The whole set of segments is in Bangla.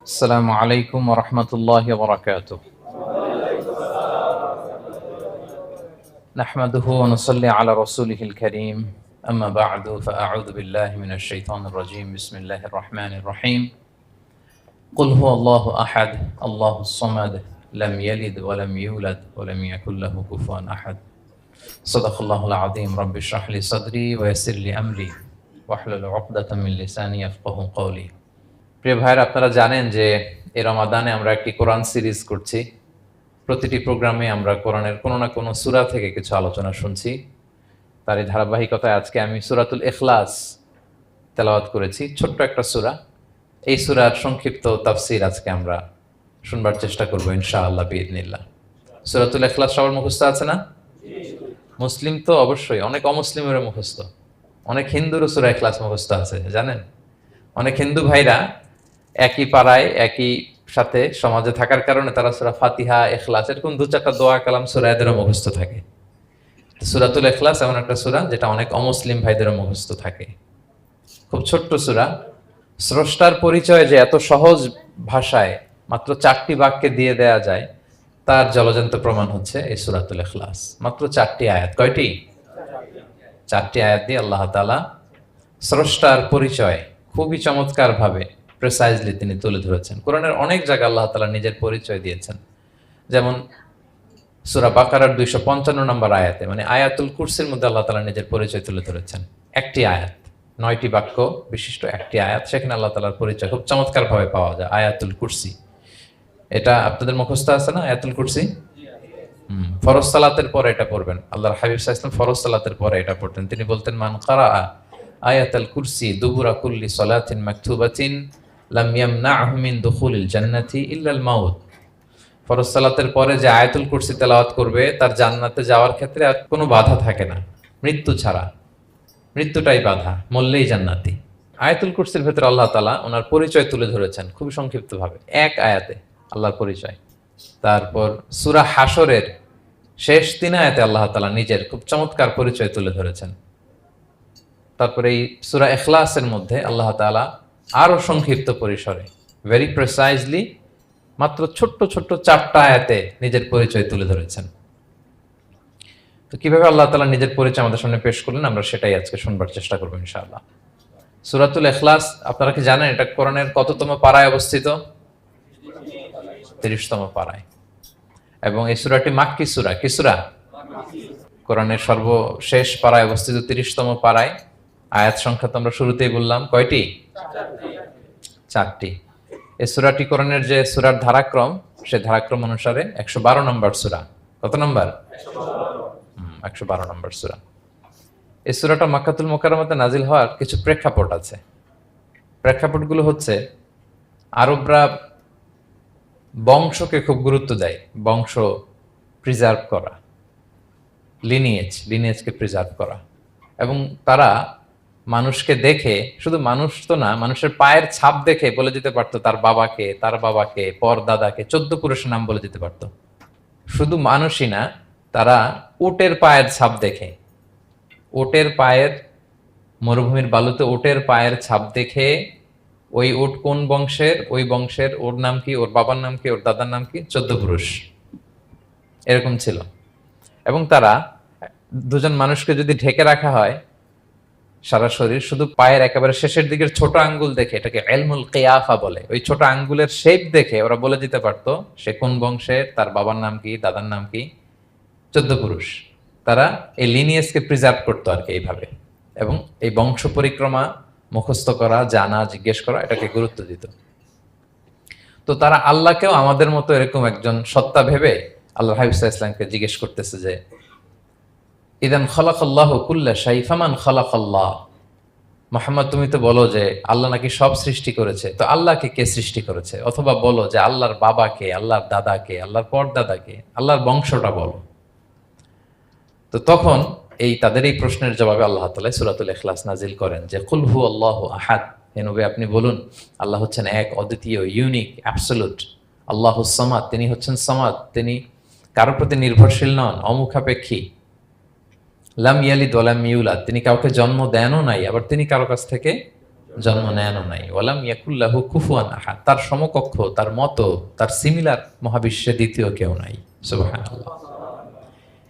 السلام عليكم ورحمة الله وبركاته. نحمده ونصلي على رسوله الكريم. أما بعد فأعوذ بالله من الشيطان الرجيم. بسم الله الرحمن الرحيم. قل هو الله أحد الله الصمد لم يلد ولم يولد ولم يكن له كفوا أحد. صدق الله العظيم. رب اشرح لي صدري ويسر لي أمري واحلل عقدة من لساني يفقهوا قولي. প্রিয় ভাইরা, আপনারা জানেন যে এই রমাদানে আমরা একটি কোরআন সিরিজ করছি। প্রতিটি প্রোগ্রামে আমরা কোরআনের কোনো না কোনো সূরা থেকে কিছু আলোচনা শুনছি। তারই ধারাবাহিকতায় আজকে আমি সূরাতুল ইখলাস তেলাওয়াত করেছি, ছোট্ট একটা সূরা। এই সূরার সংক্ষিপ্ত তাফসীর আজকে আমরা শুনবার চেষ্টা করব ইনশাআল্লাহ বিইذনিল্লাহ। সূরাতুল ইখলাস সবার মুখস্থ আছে না? মুসলিম তো অবশ্যই, অনেক অমুসলিমেরও মুখস্থ, অনেক হিন্দুরও সূরা ইখলাস মুখস্থ আছে, জানেন? অনেক হিন্দু ভাইরা একই পাড়ায় একই সাথে সমাজে থাকার কারণে তারা সূরা ফাতিহা, ইখলাস এরকম দু চারটা দোয়া কালাম সূরা এদেরও মুখস্থ থাকে। সূরাতুল ইখলাস এমন একটা সূরা যেটা অনেক অমুসলিম ভাইদেরও মুখস্থ থাকে। খুব ছোট্ট সূরা। স্রষ্টার পরিচয় যে এত সহজ ভাষায় মাত্র 4টি বাক্যে দিয়ে দেয়া যায়, তার জলজন্ত প্রমাণ হচ্ছে এই সূরাতুল ইখলাস। মাত্র 4টি আয়াত। কয়টি? 4টি আয়াত দিয়ে আল্লাহ তাআলা স্রষ্টার পরিচয় খুবই চমৎকার ভাবে প্রিসাইজলি তিনি তুলে ধরেছেন। কোরআনের অনেক জায়গায় আল্লাহ তাআলা নিজের পরিচয় দিয়েছেন। যেমন সূরা বাকারার 255 নম্বর আয়াতে, মানে আয়াতুল কুরসির মধ্যে আল্লাহ তাআলা নিজের পরিচয় তুলে ধরেছেন। একটি আয়াত, 9টি বাক্য বিশিষ্ট একটি আয়াত, সেখানে আল্লাহ তাআলার পরিচয় খুব চমৎকার ভাবে পাওয়া যায়। আয়াতুল কুরসি, এটা আপনাদের মুখস্থ আছে না? আয়াতুল কুরসি ফরজ সালাতের পরে এটা পড়বেন। আল্লাহর হাবিব সাল্লাল্লাহু আলাইহি ওয়াসাল্লাম ফরজ সালাতের পরে এটা পড়তেন। তিনি বলতেন, মান কারাআ আয়াতুল কুরসি দুবুরা কুল্লি সালাতিন মাকতুবাতিন লাম ইয়ামনাহু মিন দুখুলিল জান্নাতি ইল্লাল মাউত। ফরজ সালাতের পরে যে আয়াতুল কুরসি তেলাওয়াত করবে তার জান্নাতে যাওয়ার ক্ষেত্রে আর কোনো বাধা থাকে না, মৃত্যু ছাড়া। মৃত্যুটাই বাধা, মরলেই জান্নাতি। আয়াতুল কুরসির ভেতরে আল্লাহ তাআলা ওনার পরিচয় তুলে ধরেছেন খুবই সংক্ষিপ্তভাবে, এক আয়াতে আল্লাহর পরিচয়। তারপর সূরা হাশরের শেষ 3 আয়াতে আল্লাহ তাআলা নিজের খুব চমৎকার পরিচয় তুলে ধরেছেন। তারপরে এই সূরা ইখলাসের মধ্যে আল্লাহ তাআলা আরো সংক্ষিপ্ত পরিসরে, ভেরি প্রিসাইজলি, মাত্র ছোট্ট ছোট্ট 4টা আয়াতে নিজের পরিচয় তুলে ধরেছেন। তো কিভাবে আল্লাহ তাআলা নিজের পরিচয় আমাদের সামনে পেশ করলেন, আমরা সেটাই আজকে শুনবার চেষ্টা করবো ইনশাআল্লাহ। সূরাতুল ইখলাস, আপনারা কি জানেন এটা কোরআনের কততম পারায় অবস্থিত? 30তম পারায়। এবং এই সূরাটি মাক্কি সূরা। কি সূরা? কোরআনের সর্বশেষ পারায় অবস্থিত 30তম পারায়। আয়াত সংখ্যা তো আমরা শুরুতেই বললাম, কয়টি? 4টি। এই সূরাটি কোরআনের যে সূরার ধারাক্রম, সে ধারাক্রম অনুসারে 112 নম্বর সূরা। কত নম্বর? 112 নম্বর সূরা। এই সূরাটা মক্কাতুল মুকাররমাতে নাজিল হওয়ার কিছু প্রেক্ষাপট আছে। প্রেক্ষাপটগুলো হচ্ছে, আরবরা বংশকে খুব গুরুত্ব দেয়, বংশ প্রিজার্ভ করা, লিনিয়েজকে প্রিজার্ভ করা। এবং তারা মানুষকে দেখে, শুধু মানুষ তো না, মানুষের পায়ের ছাপ দেখে বলে দিতে পারতো তার বাবাকে, তার বাবাকে, পর দাদাকে, 14 পুরুষের নাম বলে দিতে পারতো। শুধু মানুষই না, তারা উটের পায়ের ছাপ দেখে, উটের পায়ের, মরুভূমির বালুতে উটের পায়ের ছাপ দেখে ওই উট কোন বংশের, ওই বংশের ওর নাম কি, ওর বাবার নাম কি, ওর দাদার নাম কি, 14 পুরুষ এরকম ছিল। এবং তারা দুজন মানুষকে যদি ঢেকে রাখা হয় সারা শরীর, শুধু পায়ের একেবারে শেষের দিকের ছোট আঙ্গুল দেখে, এটাকে ইলমুল কিয়াফা বলে, ওই ছোট আঙ্গুলের শেপ দেখে ওরা বলে দিতে পারতো সে কোন বংশের, তার বাবার নাম কি, দাদার নাম কি, 14 পুরুষ। তারা এই লিনিয়েজকে প্রিজার্ভ করতো আর কি এইভাবে। এবং এই বংশ পরিক্রমা মুখস্থ করা, জানা, জিজ্ঞেস করা, এটাকে গুরুত্ব দিত। তো তারা আল্লাহকেও আমাদের মতো এরকম একজন সত্তা ভেবে আল্লাহ হাবিব সাল্লাল্লাহু আলাইহি ওয়াসাল্লামকে জিজ্ঞেস করতেছে যে, ইদান খালাকাল্লাহু কুল্লা শাই ফামান খালাকাল্লাহ। মুহাম্মদ, তুমি তো বলো যে আল্লাহ নাকি সব সৃষ্টি করেছে, তো আল্লাহকে কে সৃষ্টি করেছে? অথবা বলো যে আল্লাহর বাবাকে, আল্লাহর দাদাকে, আল্লাহর পরদাদাকে, আল্লাহর বংশটা বলো। তো তখন তাদের এই প্রশ্নের জবাবে আল্লাহ তাআলা সূরাতুল ইখলাস নাজিল করেন যে, কুল হু আল্লাহু আহাদ। হে নবী, আপনি বলুন আল্লাহ হচ্ছেন এক, অদ্বিতীয়, ইউনিক, অ্যাবসলিউট। আল্লাহুস সামাদ, তিনি হচ্ছেন সামাদ, তিনি কারোর প্রতি নির্ভরশীল নন, অমুখাপেক্ষী। লাম ইয়ালিদ ওয়া লাম ইউলাদ, তিনি কাউকে জন্ম দেনও নাই, আবার তিনি কারো কাছ থেকে জন্ম নেনও নাই। ওয়ালাম ইয়াকুল্লাহু কুফুয়ান আহাদ, তার সমকক্ষ, তার মতো, তার সিমিলার মহাবিশ্বে দ্বিতীয় কেউ নাই। সুবহানাল্লাহ।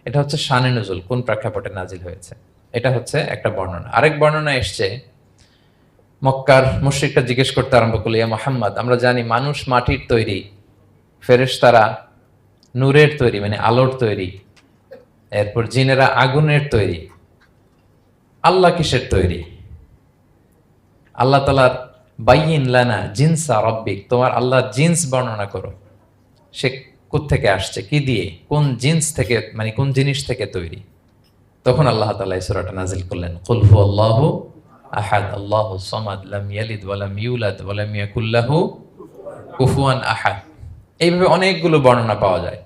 এটা হচ্ছে শানে নুজুল, কোন প্রেক্ষাপটে নাজিল হয়েছে, এটা হচ্ছে একটা বর্ণনা। আরেক বর্ণনা এসছে, মক্কার মুশরিকরা জিজ্ঞেস করতে আরম্ভ করলো, ইয়া মুহাম্মদ, আমরা জানি মানুষ মাটির তৈরি, ফেরেশতারা নূরের তৈরি মানে আলোর তৈরি, এরপর জিনেরা আগুনের তৈরি, আল্লাহ কিসের তৈরি? আল্লাহ তাআলার বাইয়িন লানা জিনসা রাব্বিক, তোমার আল্লাহর জিন্স বর্ণনা করো, সে কোত্থেকে আসছে, কি দিয়ে, কোন জিন্স থেকে, মানে কোন জিনিস থেকে তৈরি? তখন আল্লাহ তাআলা এই সূরাটা নাজিল করলেন, কুল হুয়াল্লাহু আহাদ আল্লাহুস সামাদ লাম ইয়ালিদ ওয়া লাম ইউলাদ ওয়া লাম ইয়াকুল লাহু কুফুয়ান আহাদ। এইভাবে অনেকগুলো বর্ণনা পাওয়া যায়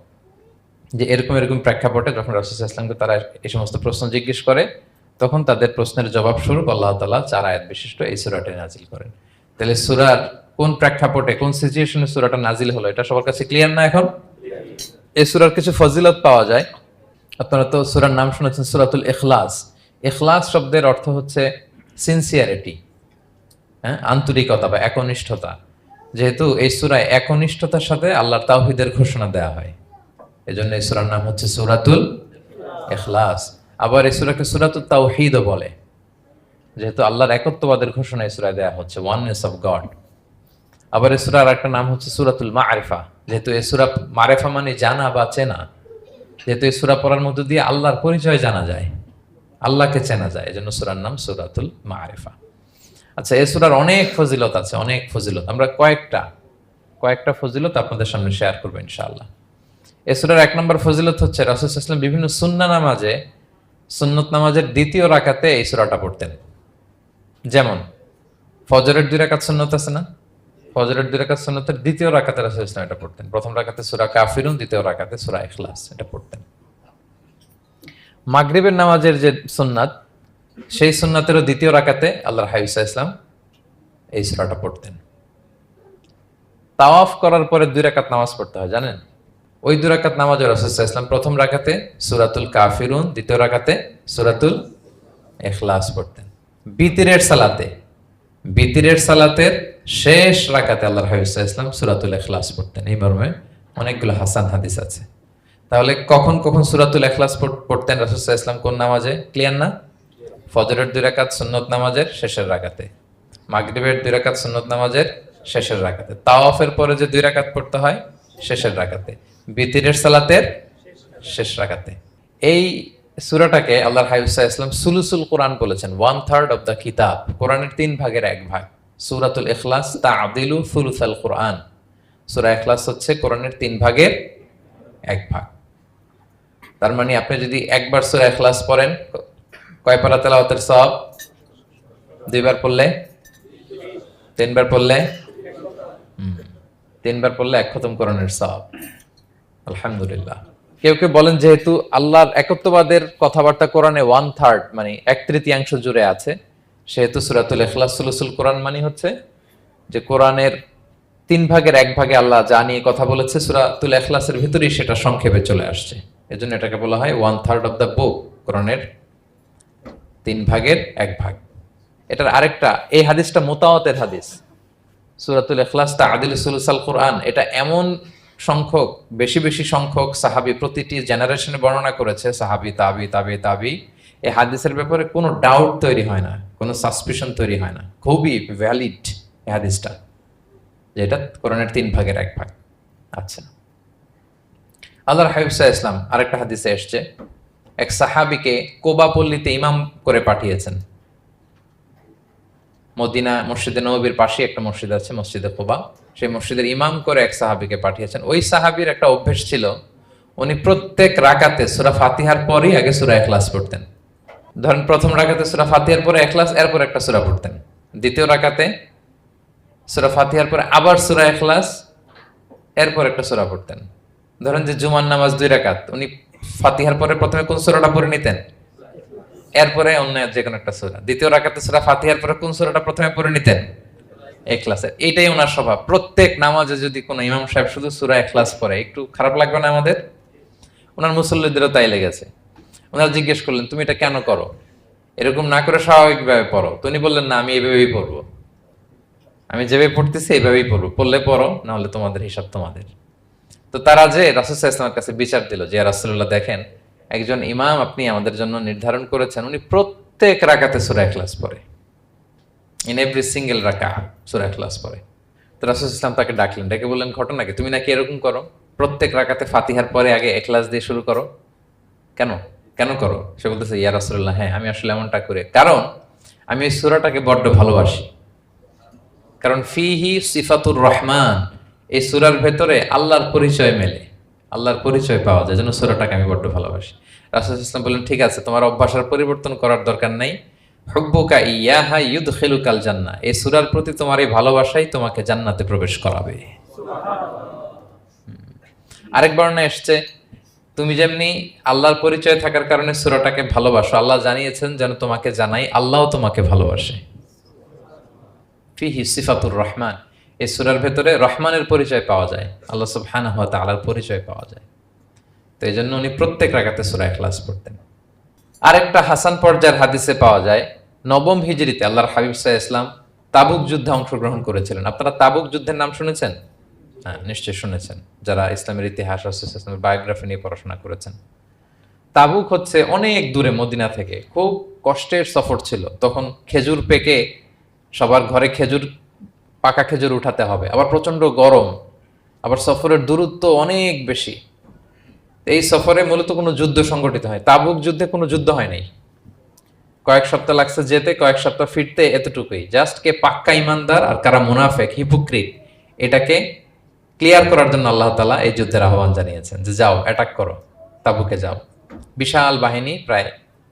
যে এরকম এরকম প্রেক্ষাপটে যখন রাসূল সাল্লাল্লাহু আলাইহি ওয়াসাল্লামকে তারা এই সমস্ত প্রশ্ন জিজ্ঞেস করে, তখন তাদের প্রশ্নের জবাব স্বরূপ আল্লাহ তাআলা 4 আয়াত বিশিষ্ট এই সূরাটি নাজিল করেন। তাহলে সূরার কোন প্রেক্ষাপটে, কোন সিচুয়েশনে সূরাটা নাজিল হলো, এটা সবার কাছে ক্লিয়ার না এখন? এই সূরার কিছু ফজিলত পাওয়া যায়। আপনারা তো সূরার নাম শুনেছেন সূরাতুল ইখলাস। ইখলাস শব্দের অর্থ হচ্ছে সিনসিয়ারিটি, হ্যাঁ, আন্তরিকতা বা একনিষ্ঠতা। যেহেতু এই সূরায় একনিষ্ঠতার সাথে আল্লাহর তাওহীদের ঘোষণা দেওয়া হয়, এজন্য এই সূরার নাম হচ্ছে সূরাতুল ইখলাস। আবার এই সূরাকে সূরাতুত তাওহীদও বলে, যেহেতু আল্লাহর একত্ববাদের ঘোষণা এই সূরায় দেওয়া হচ্ছে, ওয়াননেস অফ গড। আবার এই সূরার একটা নাম হচ্ছে সূরাতুল মারিফা, যেহেতু এই সূরা মারিফা মানে জানা বা চেনা, যেহেতু এই সূরা পড়ার মধ্য দিয়ে আল্লাহর পরিচয় জানা যায়, আল্লাহকে চেনা যায়, এজন্য সূরার নাম সূরাতুল মারিফা। আচ্ছা, এই সূরার অনেক ফজিলত আছে, অনেক ফজিলত। আমরা কয়েকটা ফজিলত আপনাদের সামনে শেয়ার করবো ইনশাআল্লাহ। এই সূরার 1 নম্বর ফজিলত হচ্ছে রাসূল সাল্লাল্লাহু আলাইহি ওয়াসাল্লাম বিভিন্ন সুন্নাহ নামাজে, সুন্নত নামাজের দ্বিতীয় রাকাতে এই সূরাটা পড়তেন। যেমন ফজরের 2 রাকাত সুন্নত আছে না, ফজরের 2 রাকাত সুন্নতের দ্বিতীয় রাকাতে রাসূল সাল্লাল্লাহু আলাইহি ওয়াসাল্লাম এটা পড়তেন। প্রথম রাকাতে সূরা কাফিরুন, দ্বিতীয় রাকাতে সূরা ইখলাস, এটা পড়তেন। মাগরিবের নামাজের যে সুন্নাত, সেই সুন্নাতেরও দ্বিতীয় রাকাতে আল্লাহর হাবিব সাল্লাল্লাহু আলাইহি ওয়াসাল্লাম এই সূরাটা পড়তেন। তাওয়াফ করার পরে 2 রাকাত নামাজ পড়তে হয়, জানেন? ওই 2 রাকাত নামাজে রাসূল সাল্লাল্লাহু আলাইহি ওয়াসাল্লাম প্রথম রাকাতে সূরাতুল কাফিরুন, দ্বিতীয় রাকাতে সূরাতুল ইখলাস পড়তেন। বিতিরের সালাতের শেষ রাকাতে আল্লাহর হাবিব সাল্লাল্লাহু আলাইহি ওয়াসাল্লাম সূরাতুল ইখলাস পড়তেন। এই মর্মে অনেকগুলো হাসান হাদিস আছে। তাহলে কখন কখন সূরাতুল ইখলাস পড়তেন রাসূল সাল্লাল্লাহু আলাইহি ওয়াসাল্লাম, কোন নামাজে? ক্লিয়ার না? ফজরের 2 রাকাত সুন্নত নামাজের শেষের রাকাতে, মাগরিবের 2 রাকাত সুন্নত নামাজের শেষের রাকাতে, তাওয়াফের পরে যে 2 রাকাত পড়তে হয় শেষের রাকাতে, বিতিরের সালাতের শেষ রাকাতে। এই সূরাটাকে আল্লাহর হাবিব সাল্লাল্লাহু আলাইহি ওয়াসাল্লাম সুলুসুল কোরআন বলেছেন, 1/3 অফ দ্য কিতাব, কোরআনের 3 ভাগের 1 ভাগ। সূরাতুল ইখলাস তা'দিলু সুলুসাল কোরআন, সূরা ইখলাস হচ্ছে কোরআনের 3 ভাগের 1 ভাগ। তার মানে আপনি যদি একবার সূরা ইখলাস পড়েন, কয় পারা তেলাওয়াতের সওয়াব? 2 বার পড়লে, 3 বার পড়লে, 3 বার পড়লে 1 খতম কোরআনের সওয়াব। আলহামদুলিল্লাহ। কেউ কেউ বলেন যেহেতু আল্লাহর একত্ববাদের কথাবার্তা কোরআনে 1/3 মানে 1/3 জুড়ে আছে, সেহেতু সূরাতুল ইখলাস সুলুসুল কোরআন মানে হচ্ছে যে কোরআনের 3 ভাগের 1 ভাগে আল্লাহ যা নিয়ে কথা বলেছে সূরাতুল ইখলাসের ভিতরেই সেটা সংক্ষেপে চলে আসছে, এজন্য এটাকে বলা হয় 1/3 অফ দ্য বুক, কোরআনের 3 ভাগের 1 ভাগ। এটার আরেকটা, এই হাদিসটা মুতাওয়াতির হাদিস, সূরাতুল ইখলাস তা'দিলু সুলুসাল কোরআন, এটা এমন সংখ্যক, বেশি বেশি সংখ্যক সাহাবী প্রতিটি জেনারেশনে বর্ণনা করেছে, সাহাবী, তাবি, এই হাদিসের ব্যাপারে কোনো ডাউট তৈরি হয় না, কোনো সাসপিশন তৈরি হয় না, খুবই ভ্যালিড এই হাদিসটা, যেটা কোরআনের 3 ভাগের 1 ভাগ। আচ্ছা, আল্লাহর হাবিব সাল্লাল্লাহু আলাইহি ওয়াসাল্লাম আরেকটা হাদিসে এসেছে, এক সাহাবীকে কোবা পল্লীতে ইমাম করে পাঠিয়েছেন। মদিনা মসজিদে নববীর পাশে একটা মসজিদ আছে, মসজিদে কোবা, সেই মসজিদের ইমাম করে এক সাহাবীকে পাঠিয়েছেন। ওই সাহাবীর একটা অভ্যেস ছিল, উনি প্রত্যেক রাকাতে সূরা ফাতিহার পরেই আগে সূরা ইখলাস পড়তেন। ধরেন প্রথম রাকাতে সূরা ফাতিহার পরে ইখলাস, এরপর একটা সূরা পড়তেন। দ্বিতীয় রাকাতে সূরা ফাতিহার পরে আবার সূরা ইখলাস, এরপর একটা সূরা পড়তেন। ধরেন যে জুমার নামাজ 2 রাকাত, উনি ফাতিহার পরে প্রথমে কোন সূরাটা পড়ে নিতেন, এরপরে অন্য যে কোনো একটা সূরা। দ্বিতীয় রাকাতে সূরা ফাতিহার পরে কোন সূরাটা প্রথমে পড়ে নিতেন? ইখলাসের। এইটাই ওনার স্বভাব। প্রত্যেক নামাজে যদি কোনো ইমাম সাহেব শুধু সূরা ইখলাস পড়ে, একটু খারাপ লাগবে না আমাদের? ওনার মুসল্লিদেরও তাই লেগেছে। ওনারা জিজ্ঞেস করলেন, তুমি এটা কেন করো? এরকম না করে স্বাভাবিকভাবে পড়ো। তো উনি বললেন, না, আমি এইভাবেই পড়বো। আমি যেভাবে পড়তেছি এইভাবেই পড়বো, পড়লে পড়ো, না হলে তোমাদের হিসাব তোমাদের। তো তারা যে রাসূল সাল্লাল্লাহু আলাইহি ওয়াসাল্লামের কাছে বিচার দিল যে ইয়া রাসূলুল্লাহ, দেখেন একজন ইমাম আপনি আমাদের জন্য নির্ধারণ করেছেন, উনি প্রত্যেক রাকাতে সূরা ইখলাস পড়ে, ইন এভরি সিঙ্গেল রাকা সূরা ইখলাস পড়ে। তো রাসূল সাল্লাল্লাহু আলাইহি ওয়াসাল্লাম তাকে ডাকলেন, ডেকে বললেন ঘটনা কি, তুমি নাকি এরকম করো, প্রত্যেক রাকাতে ফাতিহার পরে আগে ইখলাস দিয়ে শুরু করো, কেন কেন করো? সে বলতেছে ইয়া রাসূলুল্লাহ, হ্যাঁ আমি আসলে এমনটা করি, কারণ আমি এই সূরাটাকে বড্ড ভালোবাসি। কারণ ফিহি সিফাতুর রহমান, এই সূরার ভেতরে আল্লাহর পরিচয় মেলে, আল্লাহর পরিচয় পাওয়া যায়, যেন সূরাটাকে আমি বড্ড ভালোবাসি। রাসূল সাল্লাল্লাহু আলাইহি ওয়াসাল্লাম বললেন, ঠিক আছে, তোমার অভ্যাসের পরিবর্তন করার দরকার নাই, হুব্বুকা ইয়াহা ইউদখিলুকাল জান্নাহ, এই সূরার প্রতি তোমার এই ভালোবাসাই তোমাকে জান্নাতে প্রবেশ করাবে। আরেক বর্ণনায় এসেছে, তুমি যেমনি আল্লাহর পরিচয় থাকার কারণে সূরাটাকে ভালোবাসো, আল্লাহ জানিয়েছেন যেন তোমাকে জানাই আল্লাহও তোমাকে ভালোবাসে। ফিহি সিফাতুর রহমান, এই সূরার ভেতরে রহমানের পরিচয় পাওয়া যায়, আল্লাহ সুবহানাহু ওয়া তাআলার পরিচয় পাওয়া যায়। তো এই জন্য উনি প্রত্যেক রাকাতে সূরা ইখলাস পড়তেন। আরেকটা হাসান পর্যায়ের হাদিসে পাওয়া যায়, নবম হিজরিতে আল্লাহর হাবিব সাল্লাল্লাহু আলাইহি ওয়াসাল্লাম তাবুক যুদ্ধে অংশগ্রহণ করেছিলেন। আপনারা তাবুক যুদ্ধের নাম শুনেছেন? হ্যাঁ, নিশ্চয়ই শুনেছেন, যারা ইসলামের ইতিহাস, রাসূল সাল্লাল্লাহু আলাইহি ওয়াসাল্লামের বায়োগ্রাফি নিয়ে পড়াশোনা করেছেন। তাবুক হচ্ছে অনেক দূরে মদিনা থেকে, খুব কষ্টের সফর ছিল। তখন খেজুর পেকে সবার ঘরে খেজুর, পাকা খেজুর উঠাতে হবে, আবার প্রচন্ড গরম, আবার সফরের দূরত্ব অনেক বেশি। এই সফরে মূলত কোনো যুদ্ধ সংগঠিত হয়, তাবুক যুদ্ধে কোনো যুদ্ধ হয় নাই। কয়েক সপ্তাহ লাগছে যেতে, কয়েক সপ্তাহ ফিরতে, এতটুকুই। জাস্ট কে পাক্কা ইমানদার আর কারা মুনাফেক, হিপোক্রিট, এটাকে ক্লিয়ার করার জন্য আল্লাহ তাআলা এই যুদ্ধের আহ্বান জানিয়েছেন যে যাও, অ্যাটাক করো, তাবুকে যাও। বিশাল বাহিনী, প্রায়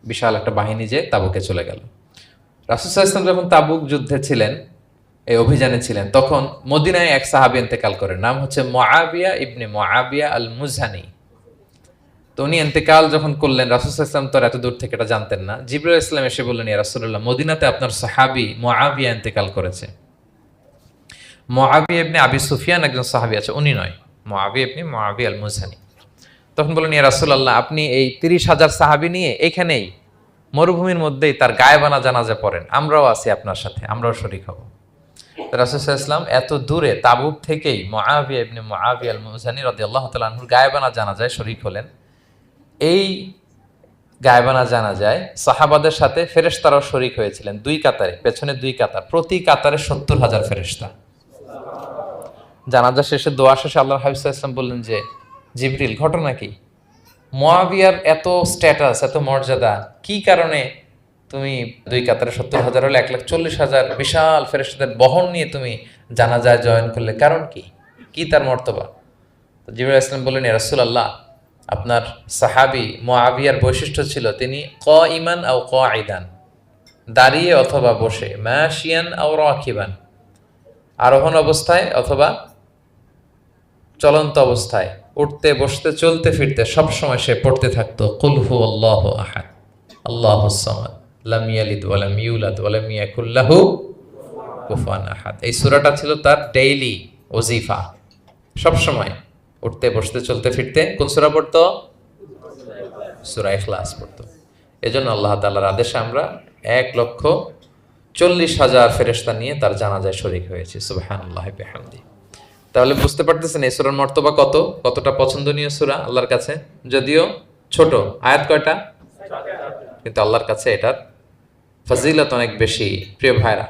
বিশাল একটা বাহিনী যে তাবুকে চলে গেল। রাসূল সাল্লাল্লাহু আলাইহি ওয়াসাল্লাম যখন তাবুক যুদ্ধে ছিলেন, এই অভিযানে ছিলেন, তখন মদিনায় এক সাহাবী ইন্তেকাল করেন, নাম হচ্ছে মুআবিয়া ইবনে মুআবিয়া আল মুজহানি। তো উনি ইন্তেকাল যখন করলেন, রাসূল সাল্লাল্লাহু আলাইহি ওয়াসাল্লাম তো এত দূর থেকে এটা জানতেন না। জিবরাইল ইসলাম এসে বললেন, ইয়া রাসূলুল্লাহ, মদিনাতে আপনার সাহাবী মুআবিয়া ইন্তেকাল করেছে। মুআবিয়া ইবনে আবি সুফিয়ান একজন সাহাবী আছে, উনি নয়, মুআবিয়া ইবনে মুআবিয়া আল মুজহানি। তখন বললেন, ইয়া রাসূলুল্লাহ, আপনি এই ৩০,০০০ সাহাবী নিয়ে এখানেই মরুভূমির মধ্যেই তার গায়েবানা জানাজা পড়েন, আমরাও আছি আপনার সাথে, আমরাও শরীক হব। রাসূল সাল্লাল্লাহু আলাইহি ওয়াসাল্লাম এত দূরে তাবুক থেকেই মুআবিয়া ইবনে মুআবিয়া আল মুজহানি রাদিয়াল্লাহু তাআলা আনহুর গায়েবানা জানাজায় শরীক হলেন। এই গায়েবানা জানাজায় সাহাবাদের সাথে ফেরেশতারাও শরীক হয়েছিলেন, দুই কাতারে, পেছনে দুই কাতার, প্রতি কাতারে ৭০,০০০ ফেরেশতা। জানাজা শেষে, দোয়া শেষে আল্লাহর হাবিব সাল্লাল্লাহু আলাইহি ওয়াসাল্লাম বললেন যে, জিবরিল, ঘটনা কি? মুআবিয়ার এত স্ট্যাটাস, এত মর্যাদা, কি কারণে তুমি দুই কাতারে ৭০,০০০ হলে ১,৪০,০০০ বিশাল ফেরেশতাদের বহন নিয়ে তুমি জানাজায় জয়েন করলে, কারণ কি? কি তার মর্তবা? তো জিবরাইল আলাইহিস সালাম বললেন, ইয়া রাসূলুল্লাহ, আপনার সাহাবী মুআবিয়ার বৈশিষ্ট্য ছিল তিনি কাইমান আও কাঈদান, দাঁড়িয়ে অথবা বসে, মাশিয়ান আও রাকিবান, আরোহণ অবস্থায় অথবা চলন্ত অবস্থায়, উঠতে বসতে চলতে ফিরতে সবসময় সে পড়তে থাকতো কুল হুয়াল্লাহু আহাদ আল্লাহুস সামাদ লাম ইয়ালিদ ওয়া লাম ইউলাদ ওয়া লাম ইয়াকুল লাহু কুফুয়ান আহাদ। এই সূরাটা ছিল তার ডেইলি ওজিফা, সবসময় উঠতে বসতে চলতে ফিরতে কোন সূরা পড়তো? সূরা ইখলাস পড়তো। এজন্য আল্লাহ তাআলার আদেশে আমরা ১,৪০,০০০ ফেরেশতা নিয়ে তার জানাজায় শরীক হয়েছি। সুবহানাল্লাহি ওয়া বিহামদিহি। তাহলে বুঝতে পারতেছেন এই সূরার মর্তবা কতটা পছন্দনীয় সূরা আল্লাহর কাছে। যদিও ছোট, আয়াত কয়টা? কিন্তু আল্লাহর কাছে এটার ফজিলত অনেক বেশি। প্রিয় ভাইরা,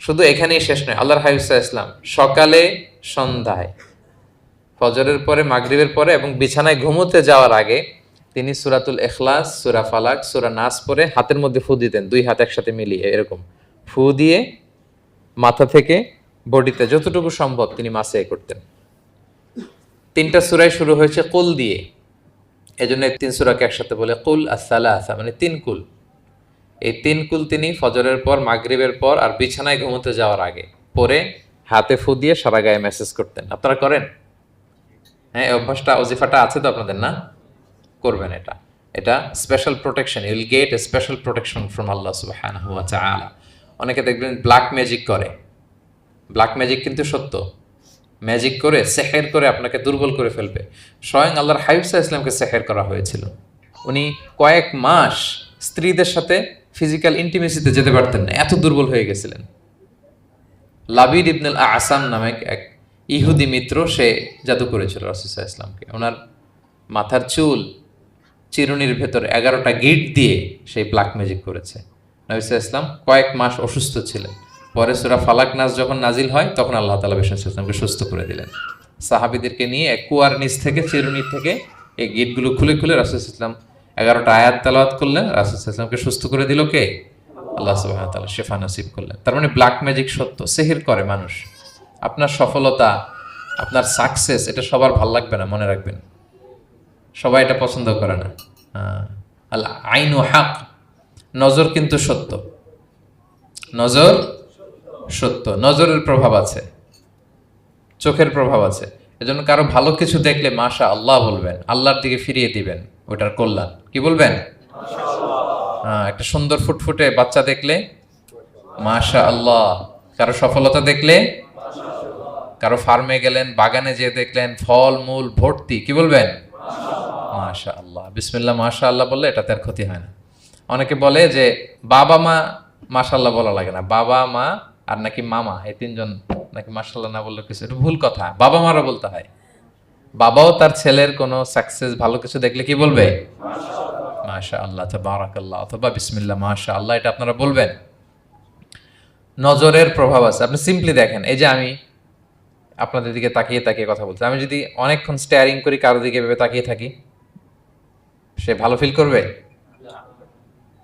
শুধু এখানেই শেষ নয়, আল্লাহর হাবিব সাল্লাল্লাহু আলাইহি ওয়াসাল্লাম সকালে, সন্ধ্যায়, ফজরের পরে, মাগরিবের পরে এবং বিছানায় ঘুমোতে যাওয়ার আগে তিনি সূরাতুল ইখলাস, সূরা ফালাক, সূরা নাস পড়ে হাতের মধ্যে ফু দিতেন, দুই হাত একসাথে মিলিয়ে এরকম ফু দিয়ে মাথা থেকে বডিতে যতটুকু সম্ভব তিনি মাসে করতেন। ৩টা সূরাই শুরু হয়েছে কুল দিয়ে, এজন্য ৩ সূরাকে একসাথে বলে কুল আস-সালাসা, মানে ৩ কুল। এই ৩ কুল তিনি ফজরের পর, মাগরিবের পর আর বিছানায় ঘুমোতে যাওয়ার আগে পরে হাতে ফু দিয়ে সারা গায়ে মেসেজ করতেন। আপনারা করেন? হ্যাঁ, অভ্যাসটা, ওজিফাটা আছে তো আপনাদের, না? করবেন এটা। এটা special protection, you will get a special protection from Allah সুবহানাহু ওয়া তাআলা। অনেকে দেখবেন ব্ল্যাক ম্যাজিক করে, ব্ল্যাক ম্যাজিক কিন্তু সত্য, ম্যাজিক করে, সেহের করে আপনাকে দুর্বল করে ফেলবে। স্বয়ং আল্লাহর হাবিব সাল্লাল্লাহু আলাইহি ওয়াসাল্লামকে সেহের করা হয়েছিল। উনি কয়েক মাস স্ত্রীদের সাথে ফিজিক্যাল ইন্টিমেসিতে যেতে পারতেন না, এত দুর্বল হয়ে গেছিলেন। লাবিদ ইবনুল আসাম নামে এক ইহুদি মিত্র, সে জাদু করেছিল রাসূল সাল্লাল্লাহু আলাইহি ওয়াসাল্লামকে। ওনার মাথার চুল চিরুনির ভেতর 11টা গিট দিয়ে সেই ব্ল্যাক ম্যাজিক করেছে। নবী সাল্লাল্লাহু আলাইহি ওয়াসাল্লাম কয়েক মাস অসুস্থ ছিলেন। পরে সূরা ফালাক নাস যখন নাজিল হয় তখন আল্লাহ তাআলা বিষ্ণু সাল্লাল্লাহু আলাইহি ওয়াসাল্লামকে সুস্থ করে দিলেন। সাহাবীদেরকে নিয়ে এক কুয়ার নিচ থেকে, চিরুনি থেকে এই গিটগুলো খুলে খুলে রাসূল সাল্লাল্লাহু আলাইহি ওয়াসাল্লাম 11টা আয়াত তেলাওয়াত করলেন। রাসূল সাল্লাল্লাহু আলাইহি ওয়াসাল্লামকে সুস্থ করে দিল কে? আল্লাহ সুবহানাহু ওয়া তাআলা শিফা নসিব করলেন। তার মানে ব্ল্যাক ম্যাজিক সত্য, সিহির করে মানুষ। আপনার সফলতা, আপনার সাকসেস, এটা সবার ভাল লাগবে না, মনে রাখবেন। সবাই এটা পছন্দ করে না। আল আইনু হক, নজর কিন্তু সত্য। নজর সত্য, নজরের প্রভাব আছে, চোখের প্রভাব আছে। এজন্য কারো ভালো কিছু দেখলে মাশা আল্লাহ বলবেন, আল্লাহর দিকে ফিরিয়ে দিবেন ওটার কল্যাণ। কি বলবেন? একটা সুন্দর ফুটফুটে বাচ্চা দেখলে মাশা আল্লাহ। কারো সফলতা দেখলে, কারো ফার্মে গেলেন, বাগানে যেয়ে দেখলেন ফল মূল ভর্তি, কি বলবেন? মাশা আল্লাহ। বিসমিল্লাহ মাশা আল্লাহ বললে এটাতে আর ক্ষতি হয় না। অনেকে বলে যে বাবা মা মাশাআল্লাহ বলা লাগে না, বাবা মা আর নাকি মামা, এই তিনজন নাকি মাশাআল্লাহ না বললে কিছু, এটা ভুল কথা। বাবা মারা বলতে হয়। বাবাও তার ছেলের কোনো সাকসেস, ভালো কিছু দেখলে কি বলবে? মাশা আল্লাহ, তাবারাকাল্লাহ, অথবা বিসমিল্লাহ মাশা আল্লাহ, এটা আপনারা বলবেন। নজরের প্রভাব আছে। আপনি সিম্পলি দেখেন, এই যে আমি আপনাদের দিকে তাকিয়ে তাকিয়ে কথা বলছি, আমি যদি অনেকক্ষণ স্টেয়ারিং করি, কারো দিকে ভেবে তাকিয়ে থাকি, সে ভালো ফিল করবে?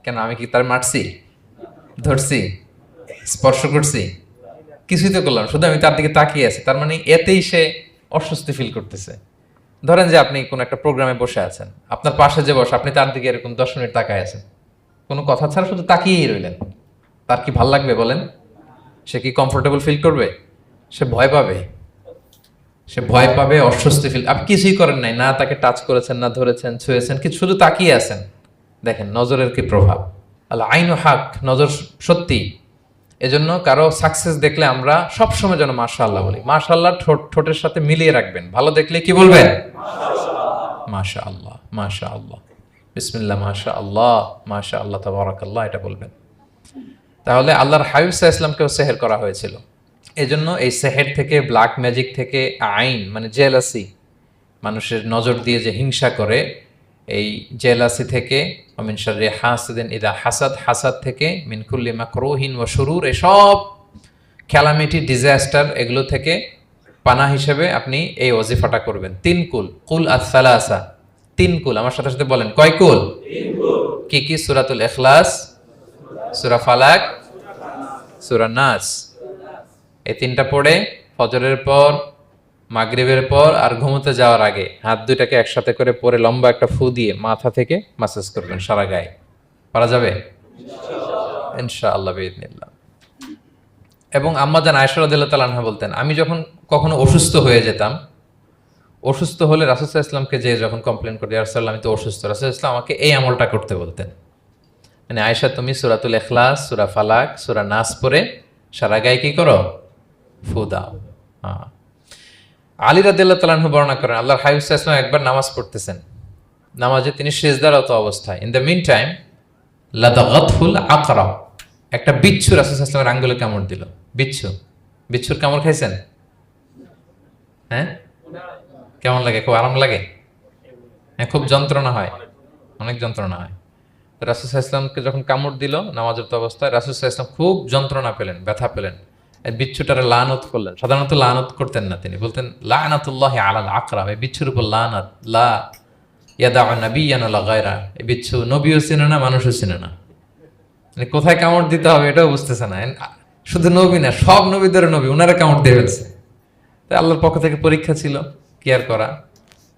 কেন? আমি কি তার মারছি, ধরছি, স্পর্শ করছি? কিছুই তো করলাম, শুধু আমি তার দিকে তাকিয়ে আছি। তার মানে এতেই সে অস্বস্তি ফিল করতেছে। ধরেন যে আপনি কোন একটা প্রোগ্রামে বসে আছেন, আপনার পাশে যে বসে, আপনি তার দিকে এরকম 10 মিনিট তাকায় আছেন, কোনো কথা ছাড়া শুধু তাকিয়েই রইলেন। তার কি ভাল লাগবে বলেন? সে কি কমফোর্টেবল ফিল করবে? সে ভয় পাবে, সে ভয় পাবে, অস্বস্তি ফিল। আপনি কিছুই করেন নাই, না তাকে টাচ করেছেন, না ধরেছেন, ছুঁয়েছেন, কিছু, শুধু তাকিয়ে আছেন। দেখেন নজরের কি প্রভাব। আল্লাহ আইনু হক, নজর সত্যি। এজন্য কারো সাকসেস দেখলে আমরা সবসময় যেন মাশাআল্লাহ বলি। মাশাআল্লাহ ঠোঁটের সাথে মিলিয়ে রাখবেন। ভালো দেখলে কি বলবেন? মাশাআল্লাহ, মাশাআল্লাহ, বিসমিল্লাহ মাশাআল্লাহ, মাশাআল্লাহ, তাবারাকাল্লাহ, এটা বলবেন। তাহলে আল্লাহর হাবিব সাল্লাল্লাহু আলাইহি ওয়াসাল্লামকেও সেহের করা হয়েছিল। এজন্য এই সেহের থেকে, ব্ল্যাক ম্যাজিক থেকে, আইন মানে জেলাসি, মানুষের নজর দিয়ে যে হিংসা করে, এই জেলাসি থেকে, মিন শাররি হাসিদিন ইযা হাসাদ, হাসাদ থেকে, মিন কুল্লি মাকরুহিন ওয়া শুরুর, এসব ক্যালামিটি, ডিজাস্টার, এগুলো থেকে পানাহ হিসেবে আপনি এই ওয়াজিফাটা করবেন। 3 কুল, কুল আস-সালাসা, 3 কুল। আমার সাথে সাথে বলেন, কয় কুল? 3 কুল। কি কি? সূরাতুল ইখলাস, সূরা ফালাক, সূরা নাস। এই 3টা পড়ে ফজরের পর, মাগরিবের পর আর ঘুমোতে যাওয়ার আগে হাত দুইটাকে একসাথে করে পরে লম্বা একটা ফু দিয়ে মাথা থেকে মাসাজ করবেন সারা গায়ে। পারা যাবে ইনশাআল্লাহ বিইذنিল্লাহ। এবং আম্মা জান আয়েশা রাদিয়াল্লাহু তাআলা আনহা বলতেন, আমি যখন কখনো অসুস্থ হয়ে যেতাম, অসুস্থ হলে রাসূল সাল্লাল্লাহু আলাইহি ওয়াসাল্লামকে যে যখন কমপ্লেইন করতে, ইয়া রাসূলুল্লাহ আমি তো অসুস্থ, রাসূল সাল্লাল্লাহু আলাইহি ওয়াসাল্লাম আমাকে এই আমলটা করতে বলতেন। মানে আয়েশা, তুমি সূরাতুল ইখলাস, সূরা ফালাক, সূরা নাস পড়ে সারা গায়ে কি করো? ফু দাও। হ্যাঁ। আলী রাদিয়াল্লাহু তাআলা আনহু বর্ণনা করেন, আল্লাহর হাবিব সাল্লাল্লাহু আলাইহি ওয়াসাল্লাম একবার নামাজ পড়তেছেন, নামাজে তিনি সিজদারত অবস্থায়, ইন দ্য মিন টাইম লাদাগাতহুল আকরা, একটা বিচ্ছু রাসূল সাল্লাল্লাহু আলাইহি ওয়াসাল্লামের আঙ্গুলে কামড় দিল। বিচ্ছু, বিচ্ছুর কামড় খাইছেন? হ্যাঁ, কেমন লাগে? খুব আরাম লাগে? হ্যাঁ, খুব যন্ত্রণা হয়, অনেক যন্ত্রণা হয়। রাসূল সাল্লাল্লাহু আলাইহি ওয়াসাল্লামকে যখন কামড় দিল নামাজের অবস্থায়, রাসূল সাল্লাল্লাহু আলাইহি ওয়াসাল্লাম খুব যন্ত্রণা পেলেন, ব্যথা পেলেন। এই বিচ্ছুটারে লানত করলেন। সাধারণত লানত করতেন না, তিনি বলতেন লানাতুল্লাহি আলাল আকরা, এই বিচ্ছুর উপর লানাত, লা ইয়াদাউ নাবিয়্যান ওয়ালা গায়রা। এই বিচ্ছু নবীও চিনে না, মানুষও চিনে না। মানে কোথায় কামড় দিতে হবে এটাও বুঝতেছে না। শুধু নবী না, সব নবীদের নবী, উনারা কামড় দিয়ে ফেলছে। তাই আল্লাহর পক্ষ থেকে পরীক্ষা ছিল, কেয়ার করা।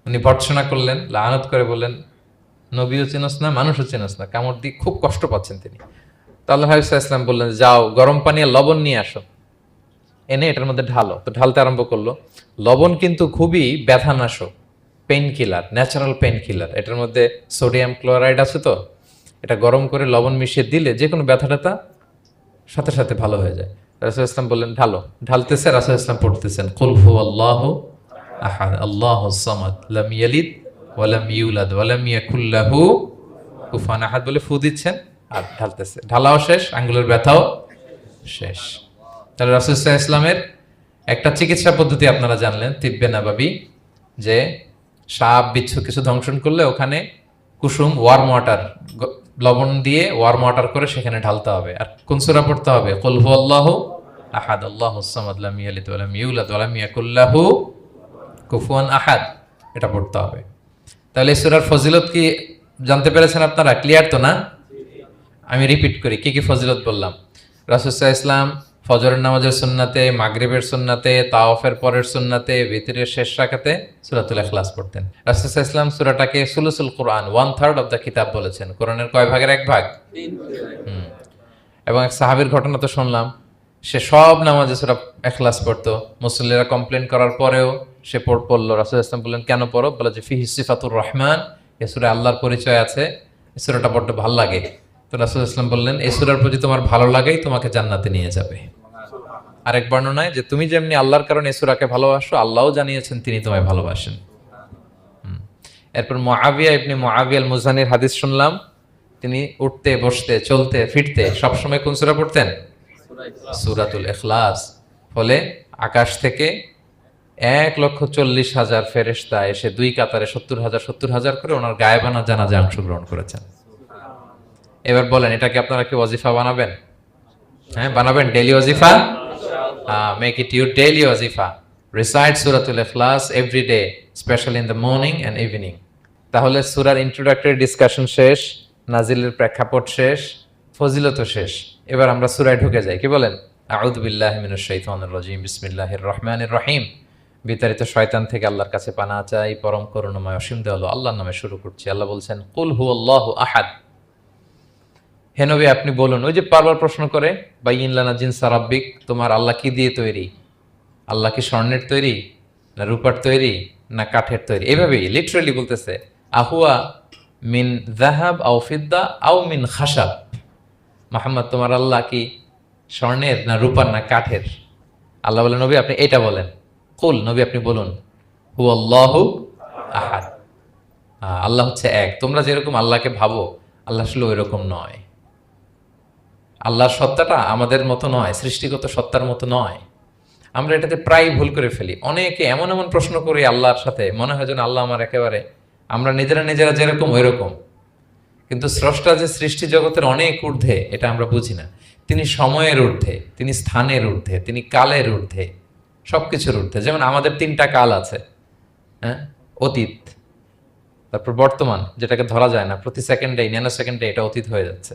উনি ভর্ৎসনা করলেন, লানত করে বললেন, নবীও চিনস না, মানুষও চিনস না, কামড় দিয়ে খুব কষ্ট পাচ্ছেন তিনি। তো আল্লাহ হাবিব সাল্লাল্লাহু আলাইহি ওয়াসাল্লাম বললেন, যাও গরম পানি আর লবণ নিয়ে আসো, এনে এটার মধ্যে ঢালো। তো ঢালতে আরম্ভ করলো। লবণ কিন্তু খুবই ব্যথানাশক, painkiller, natural painkiller. এটার মধ্যে সোডিয়াম ক্লোরাইড আছে। তো এটা গরম করে লবণ মিশিয়ে দিলে যে কোনো ব্যথা ট্যাথা সাথে সাথে ভালো হয়ে যায়। রাসূল ইসলাম বললেন ঢালো। ঢালতেছে, রাসূল ইসলাম পড়তেছেন কুল হুয়াল্লাহু আহাদ আল্লাহুস সামাদ লাম ইয়ালিদ ওয়া লাম ইউলাদ ওয়া লাম ইয়াকুল লাহু কুফুয়ান আহাদ বলে ফু দিচ্ছেন আর ঢালতেছে। ঢালাও শেষ, আঙ্গুলের ব্যথাও শেষ। তাহলে রাসূল সাল্লাল্লাহু আলাইহি ইসলামের একটা চিকিৎসা পদ্ধতি আপনারা জানলেন, তিব্বে নাবাবী, যে সাপ বিচ্ছু কিছু দংশন করলে ওখানে কুসুম ওয়ার্ম ওয়াটার, লবণ দিয়ে ওয়ার্ম ওয়াটার করে সেখানে ঢালতে হবে। আর কোন সূরা পড়তে হবে? কুল হুয়াল্লাহু আহাদ আল্লাহুস সামাদ লাম ইয়ালিদ ওয়া লাম ইউলাদ ওয়া লাম ইয়াকুল লাহু কুফুয়ান আহাদ, এটা পড়তে হবে। তাহলে এই সূরার ফজিলত কি জানতে পেরেছেন আপনারা? ক্লিয়ার তো না? আমি রিপিট করি কি কি ফজিলত বললাম। রাসূল সাল্লাল্লাহু আলাইহি ওয়াসাল্লাম ফজরের নামাজের সুন্নাতে, মাগরিবের সুন্নাতে, তাওয়াফের পরের সুন্নাতে, ভিতরের শেষ রাকাতে সূরাতুল ইখলাস পড়তেন। রাসূল সাল্লাল্লাহু আলাইহি ওয়াসাল্লাম সূরাটাকে সুলুসুল কোরআন, 1/3 অফ দ্য কিতাব বলেছেন। কোরআনের কয় ভাগের এক ভাগ? 3 ভাগ। এবং এক সাহাবীর ঘটনা তো শুনলাম, সে সব নামাজে সূরা ইখলাস পড়তো। মুসল্লিরা কমপ্লেন করার পরেও সে পড়লো। রাসূল সাল্লাল্লাহু আলাইহি ওয়াসাল্লাম বললেন, কেন পড়ো? বলে যে ফিহি সিফাতুর রহমান, এই সূরায় আল্লাহর পরিচয় আছে, এই সূরাটা পড়তে ভালো লাগে। তো রাসূল সাল্লাল্লাহু আলাইহি ওয়াসাল্লাম বললেন, এই সূরার প্রতি তোমার ভালো লাগাই তোমাকে জান্নাতে নিয়ে যাবে। আরেক বর্ণনায় যে তুমি যেমনি আল্লাহর কারণে এই সূরাকে ভালোবাসো, আল্লাহও জানিয়েছেন তিনি তোমায় ভালোবাসেন। এরপর মুআবিয়া ইবনে মুআবিয়া আল মুজানির হাদিস শুনলাম, তিনি উঠতে বসতে চলতে ফিরতে সবসময় কোন সূরা পড়তেন? সূরাতুল ইখলাস। ফলে আকাশ থেকে 1,40,000 ফেরেশতা এসে দুই কাতারে 70,000 করে ওনার গায়েবানা জানাজায় অংশগ্রহণ করেছেন। এবার বলেন, এটাকে আপনারা কি ওয়াজিফা বানাবেন? হ্যাঁ, বানাবেন ডেইলি ওয়াজিফা? মেক ইট ইউর ডেইলি ওয়াজিফা। রিসাইট সূরাতুল ইখলাস every day, specially in the morning and evening. তাহলে সূরার ইন্ট্রোডাক্টরি ডিসকাশন শেষ, নাজিলের প্রেক্ষাপট শেষ, ফজিলত শেষ। এবার আমরা সূরায় ঢুকে যাই। কি বলেন? আউযু বিল্লাহি মিনাশ শাইতানির রাজিম, বিসমিল্লাহির রহমানির রহিম। বিতাড়িত শয়তান থেকে আল্লাহর কাছে পানাহ চাই, পরম করুণাময় অসীম দয়ালু আল্লাহর নামে শুরু করছি। আল্লাহ বলছেন, কুল হুয়াল্লাহু আহাদ। হে নবী আপনি বলুন, ওই যে বারবার প্রশ্ন করে, বাইয়িন লানা জিনসা রাব্বিক, তোমার আল্লাহ কি দিয়ে তৈরি? আল্লাহ কি স্বর্ণের তৈরি, না রূপার তৈরি, না কাঠের তৈরি? এভাবেই লিটারালি বলতেছে, আহুয়া মিন যাহাব আও ফিদ্দা আও মিন খাশাব। মুহাম্মদ তোমার আল্লাহ কি স্বর্ণের, না রূপার, না কাঠের? আল্লাহ বলেন, নবী আপনি এটা বলেন। কুল, নবী আপনি বলুন, হুয়াল্লাহু আহাদ, আল্লাহ হচ্ছে এক। তোমরা যেরকম আল্লাহকে ভাবো, আল্লাহ আসলে ওই রকম নয়। আল্লাহর সত্তাটা আমাদের মতো নয়, সৃষ্টিগত সত্তার মতো নয়। আমরা এটাতে প্রায় ভুল করে ফেলি। অনেকে এমন এমন প্রশ্ন করি আল্লাহর সাথে, মনে হয় যেন আল্লাহ আমার একেবারে, আমরা নিজেরা যেরকম ওই রকম। কিন্তু স্রষ্টা যে সৃষ্টি জগতের অনেক ঊর্ধ্বে, এটা আমরা বুঝি না। তিনি সময়ের ঊর্ধ্বে, তিনি স্থানের ঊর্ধ্বে, তিনি কালের ঊর্ধ্বে, সবকিছুর ঊর্ধ্বে। যেমন আমাদের 3টা কাল আছে, হ্যাঁ, অতীত, তারপর বর্তমান, যেটাকে ধরা যায় না, প্রতি সেকেন্ডে, ন্যানো সেকেন্ডে এটা অতীত হয়ে যাচ্ছে।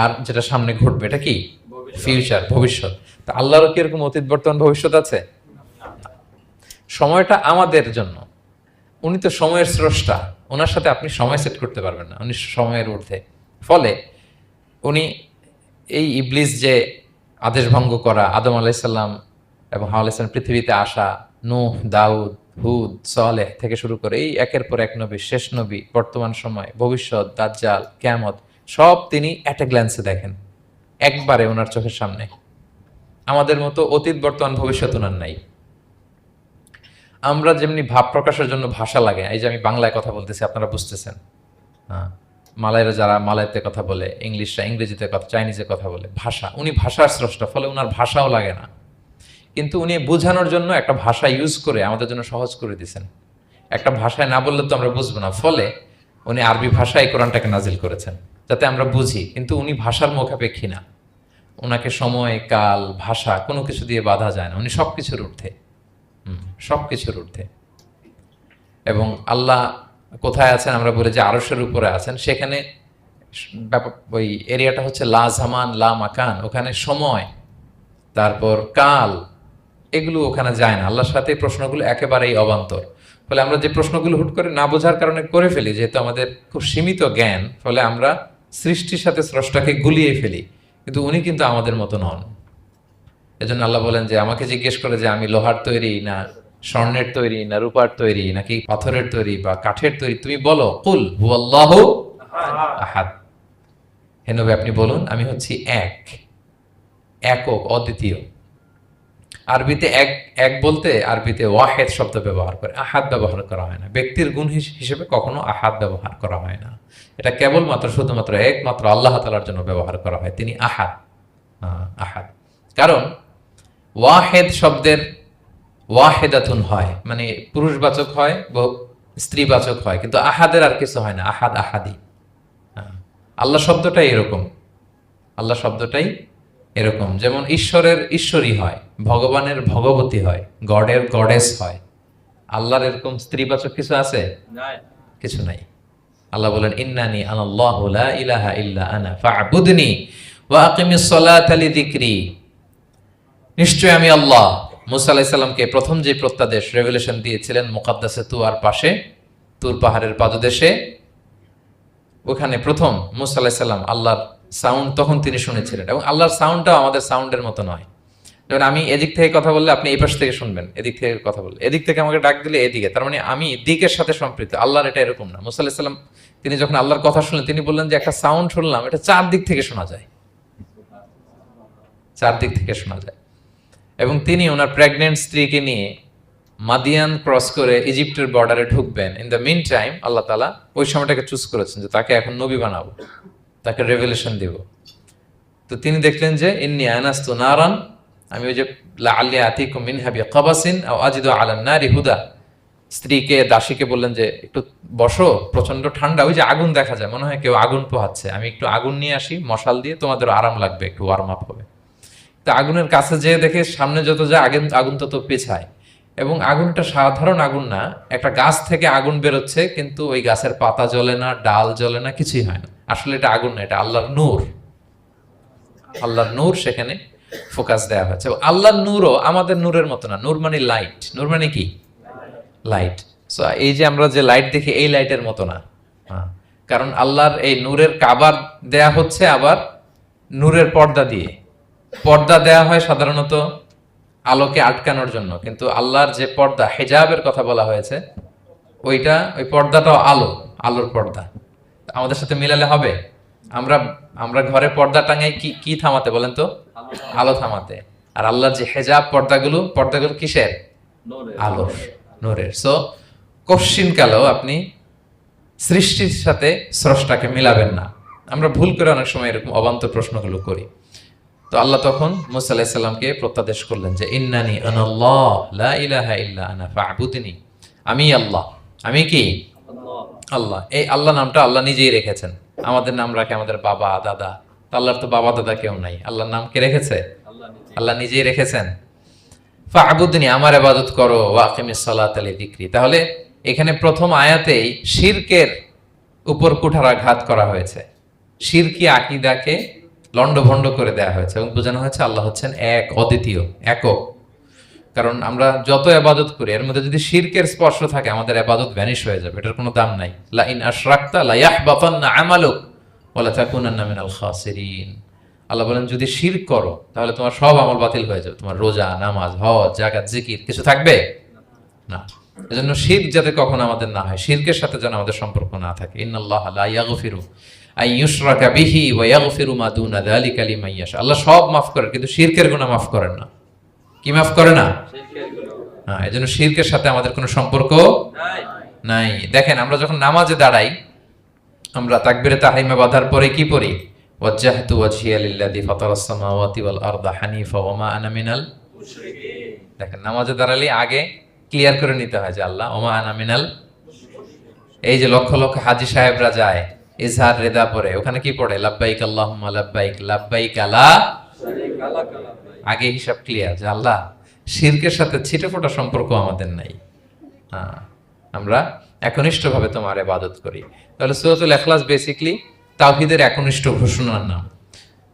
আর যেটা সামনে ঘটবে এটা কি? ফিউচার, ভবিষ্যৎ। তা আল্লাহরও কি এরকম অতীত, বর্তমান, ভবিষ্যৎ আছে? সময়টা আমাদের জন্য, উনি তো সময়ের স্রষ্টা, ওনার সাথে আপনি সময় সেট করতে পারবেন না, উনি সময়ের ঊর্ধ্বে। ফলে উনি এই ইবলিস যে আদেশ ভঙ্গ করা, আদম আলাইসাল্লাম এবং হাওয়া আলাইসাল্লাম পৃথিবীতে আসা, নূহ, দাউদ, হুদ, সালেহ থেকে শুরু করে এই একের পর এক নবী, শেষ নবী, বর্তমান সময়, ভবিষ্যৎ, দাজ্জাল, কিয়ামত, সব তিনি অ্যাট এ গ্ল্যান্সে দেখেন, একবারে ওনার চোখের সামনে। আমাদের মতো অতীত, বর্তমান, ভবিষ্যৎ ওনার নাই। আমরা যেমনি ভাব প্রকাশের জন্য ভাষা লাগে, এই যে আমি বাংলায় কথা বলতেছি আপনারা বুঝতেছেন, হ্যাঁ, মালাইরা যারা মালাইতে কথা বলে, ইংলিশরা ইংরেজিতে কথা, চাইনিজে কথা বলে, ভাষা, উনি ভাষার স্রষ্টা, ফলে ওনার ভাষাও লাগে না। কিন্তু উনি বোঝানোর জন্য একটা ভাষা ইউজ করে আমাদের জন্য সহজ করে দিয়েছেন। একটা ভাষায় না বললে তো আমরা বুঝবো না, ফলে উনি আরবি ভাষায় কোরআনটাকে নাজিল করেছেন যাতে আমরা বুঝি। কিন্তু উনি ভাষার মুখাপেক্ষী না, ওনাকে সময়, কাল, ভাষা কোনো কিছু দিয়ে বাধা যায় না, উনি সবকিছুর ঊর্ধ্বে, সবকিছুর ঊর্ধ্বে। এবং আল্লাহ কোথায় আছেন আমরা বলি যে আরশের উপরে আছেন, সেখানে ওই এরিয়াটা হচ্ছে লা জামান লা মাকান, ওখানে সময়, তারপর কাল, এগুলো ওখানে যায় না। আল্লাহর সাথে এই প্রশ্নগুলো একেবারেই অবান্তর। ফলে আমরা যে প্রশ্নগুলো হুট করে না বোঝার কারণে করে ফেলি, যেহেতু আমাদের খুব সীমিত জ্ঞান, ফলে আমরা সৃষ্টির সাথে স্রষ্টাকে গুলিয়ে ফেলি। কিন্তু উনি কিন্তু আমাদের মতো নন। এজন্য আল্লাহ বলেন যে আমাকে জিজ্ঞেস করে যে আমি লোহার তৈরি, না স্বর্ণের তৈরি, না রূপার তৈরি, নাকি পাথরের তৈরি বা কাঠের তৈরি, তুমি বলো, কুল হুয়াল্লাহু আহাদ। হে নবী আপনি বলুন, আমি হচ্ছি এক, একক, অদ্বিতীয়। আরবিতে এক, এক বলতে আরবিতে ওয়াহেদ শব্দ ব্যবহার করে, আহাদ ব্যবহার করা হয় না। ব্যক্তির গুণ হিসেবে কখনো আহাদ ব্যবহার করা হয় না। এটা কেবলমাত্র শুধুমাত্র একমাত্র আল্লাহ তাআলার জন্য ব্যবহার করা হয়, তিনি আহাদ। আহাদ, কারণ ওয়াহেদ শব্দের ওয়াহেদাতুন হয়, মানে পুরুষবাচক হয়, স্ত্রীবাচক হয়, কিন্তু আহাদের আর কিছু হয় না, আহাদ আহাদি। আল্লাহ শব্দটাই এরকম, আল্লাহ শব্দটাই এরকম। যেমন ঈশ্বরের ঈশ্বরী হয়, ভগবানের ভগবতী হয়, গডের গডেস হয়। আল্লাহর এরকম স্ত্রীবাচক কিছু আছে? কিছু নাই। আল্লাহ বলেন ইন্নানি আনাল্লাহু লা ইলাহা ইল্লা আনা ফা'বুদনি ওয়া আকিমিস সালাতা লিযিকরি। নিশ্চয় আমি আল্লাহ। মুসা আলাইহিস সালামকে প্রথম যে প্রত্যাদেশ রেভেলেশন দিয়েছিলেন মুকাদ্দাসে তুয়ার পাশে, তুর পাহাড়ের পাদদেশে, ওখানে প্রথম মুসা আলাইহিস সালাম আল্লাহর সাউন্ড তখন তিনি শুনেছিলেন। এবং আল্লাহর সাউন্ডটাও আমাদের সাউন্ডের মতো নয়। যেমন আমি এদিক থেকে কথা বললে আপনি এই পাশ থেকে শুনবেন, এদিক থেকে কথা বললে, এদিক থেকে আমাকে ডাক দিলে এদিকে, তার মানে আমি দিকের সাথে সম্পৃক্ত। আল্লাহর এটা এরকম না। মুসা আলাইহিস সালাম তিনি যখন আল্লাহর কথা শুনলেন, তিনি বললেন যে একটা সাউন্ড শুনলাম, এটা চারদিক থেকে শোনা যায়, চারদিক থেকে শোনা যায়। এবং তিনি ওনার প্রেগনেন্ট স্ত্রীকে নিয়ে মাদিয়ান ক্রস করে ইজিপ্টের বর্ডারে ঢুকবেন। ইন দ্য মিন টাইম আল্লাহ তাআলা ওই সময়টাকে চুজ করেছেন যে তাকে এখন নবী বানাবো, তাকে রেভেলেশন দিব। তো তিনি দেখলেন যে ইন্নী আনাস্তু নারান, আমি ওই যে লাআল্লি আতিকুম মিনহা বিকাবাসিন আও আজিদু আলান নারি হুদা, স্ত্রীকে দাসীকে বললেন যে একটু বসো, প্রচন্ড ঠান্ডা, ওই যে আগুন দেখা যায়, মনে হয় কেউ আগুন পোহাচ্ছে, আমি একটু আগুন নিয়ে আসি মশাল দিয়ে, তোমাদের আরাম লাগবে, একটু ওয়ার্ম আপ হবে। তো আগুনের কাছে যেয়ে দেখে সামনে যত যায় আগুন তত পেছায়। এবং আগুনটা সাধারণ আগুন না, একটা গাছ থেকে আগুন বেরোচ্ছে, কিন্তু ওই গাছের পাতা জ্বলে না, ডাল জ্বলে না, কিছুই হয় না। আসলে এটা আগুন না, এটা আল্লাহর নূর। আল্লাহর নূর সেখানে ফোকাস দেওয়া হয়েছে। আল্লাহর নূরও আমাদের নূরের মতো না। নূর মানে লাইট, নূর মানে কি? লাইট। সো এই যে আমরা যে লাইট দেখি, এই লাইটের মতো না। কারণ আল্লাহর এই নূরের কাবার দেয়া হচ্ছে আবার নূরের পর্দা দিয়ে। পর্দা দেয়া হয় সাধারণত আলোকে আটকানোর জন্য, কিন্তু আল্লাহর যে পর্দা, হিজাবের কথা বলা হয়েছে, ওই পর্দাটাও আলোর পর্দা। আমাদের সাথে মিলালে হবে? আমরা ঘরে পর্দা টাঙাই কি থামাতে বলেন তো? আলো থামাতে। আর আল্লাহর যে হিজাব পর্দাগুলো কিসের? আলোর, নূরের। সো কশ্চিন কালেও আপনি সৃষ্টির সাথে স্রষ্টাকে মিলাবেন না। আমরা ভুল করে অনেক সময় এরকম অবান্তর প্রশ্নগুলো করি। তো আল্লাহ তখন মুসা আলাইহিস সালামকে প্রত্যাদেশ করলেন যে ইন্নানি আনাল্লাহ লা ইলাহা ইল্লা আনা ফা'বুদনি, আমি আল্লাহ। আমি কি? আল্লাহ। এই আল্লাহ নামটা আল্লাহ নিজেই রেখেছেন। আমাদের নাম রাখে আমাদের বাবা দাদা, আল্লাহর তো বাবা দাদা কেউ নাই। আল্লাহর নাম কে রেখেছে? আল্লাহ নিজেই রেখেছেন। ফা'বুদনি, আমার ইবাদত করো, ওয়া আকিমিস সালাতা লিযিকরি। তাহলে এখানে প্রথম আয়াতেই শিরকের উপর কুঠারাঘাত করা হয়েছে, শিরকি আকীদাকে লন্ডভন্ড করে দেয়া হয়েছে এবং বোঝানো হয়েছে আল্লাহ হচ্ছেন এক, অদ্বিতীয়, একক। কারণ আমরা যত ইবাদত করি এর মধ্যে যদি শিরকের স্পর্শ থাকে, আমাদের ইবাদত ভ্যানিশ হয়ে যাবে, এটার কোনো দাম নাই। লা ইন আশরাকতা লা ইয়াহবাতান্না আমালুক ওয়া লা তাকুনান্না মিনাল খাসিরিন। আল্লাহ বলেন যদি শিরক করো তাহলে তোমার সব আমল বাতিল হয়ে যাবে, তোমার রোজা, নামাজ, হজ, যাকাত, জিকির কিছু থাকবে না। এজন্য শিরক যাতে কখনো আমাদের না হয়, শিরকের সাথে যেন আমাদের সম্পর্ক না থাকে। ইন্নাল্লাহা লা ইয়াগফিরু আন ইউশরাকা বিহি ওয়া ইয়াগফিরু মা দুনা যালিকা লিমান ইয়াশা। আল্লাহ সব মাফ করেন, কিন্তু শিরকের গুনাহ মাফ করেন না। কি মাফ করে না? হ্যাঁ, এজন্য শিরকের সাথে আমাদের কোনো সম্পর্ক নাই। দেখেন আমরা যখন নামাজে দাঁড়াই, আমরা তাকবীরে তাহরিমা বাঁধার পরে কি পড়ি? ওয়াজ্জাহতু ওয়াজহিয়া লিল্লাযী ফাতারাস সামাওয়াতি ওয়াল আরদা হানিফা ওয়া মা আনা মিনাল মুশরিকিন। দেখেন নামাজে দাঁড়ালে আগে ক্লিয়ার করে নিতে হয় যে আল্লাহ ওয়া মা আনা মিনাল। এই যে লক্ষ লক্ষ হাজী সাহেবরা যায় ইজহার রেদা পরে, ওখানে কি পড়ে? লাব্বাইক আল্লাহুম্মা লাব্বাইক লাব্বাইক লা শারীকা লাক লাব্বাইক। আগে হিসাব ক্লিয়ার যে আল্লাহ শিরকের সাথে ছিটেফোঁটা সম্পর্ক আমাদের নাই। আমরা একনিষ্ঠভাবে তোমার ইবাদত করি। তাহলে সূরাতুল ইখলাস বেসিক্যালি তাওহীদের একনিষ্ঠ ঘোষণার নাম,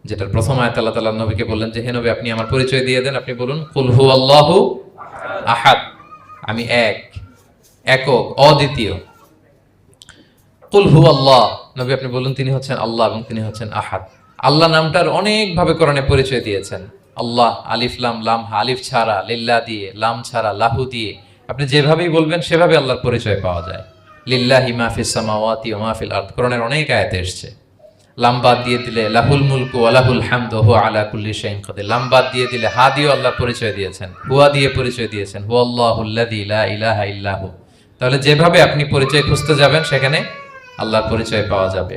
যেটার প্রথম আয়াত আল্লাহ তাআলা নবীকে বললেন যে হে নবী আপনি আমার পরিচয় দিয়ে দেন, আপনি বলুন কুল হুয়াল্লাহু আহাদ, আমি এক, একক, অদ্বিতীয়। কুল হুয়াল্লাহ, নবী আপনি বলুন তিনি হচ্ছেন আল্লাহ এবং তিনি হচ্ছেন আহাদ। আল্লাহ নামটার অনেক ভাবে কোরআনে পরিচয় দিয়েছেন। আল্লাহ আলিফ লাম, লাম আলিফ ছাড়া, লিল্লাহ দিয়ে, লাম ছাড়া, লাহু দিয়ে, আপনি যেভাবেই বলবেন সেভাবে আল্লাহর পরিচয় পাওয়া যায়। লিল্লাহি মা ফিস সামাওয়াতি ওয়া মা ফিল আরদ, কোরআনের অনেক আয়াতে এসেছে। লাম বাদ দিয়ে দিলে লাহুল মুলকু ওয়া লাহুল হামদু হুয়া আলা কুল্লি শাইইন কাদির। লাম বাদ দিয়ে দিলে হা দিয়ে আল্লাহর পরিচয় দিয়েছেন, হুয়া দিয়ে পরিচয় দিয়েছেন, হুয়াল্লাহুল্লাযী লা ইলাহা ইল্লাহু। তাহলে যেভাবে আপনি পরিচয় খুঁজতে যাবেন সেখানে আল্লাহর পরিচয় পাওয়া যাবে।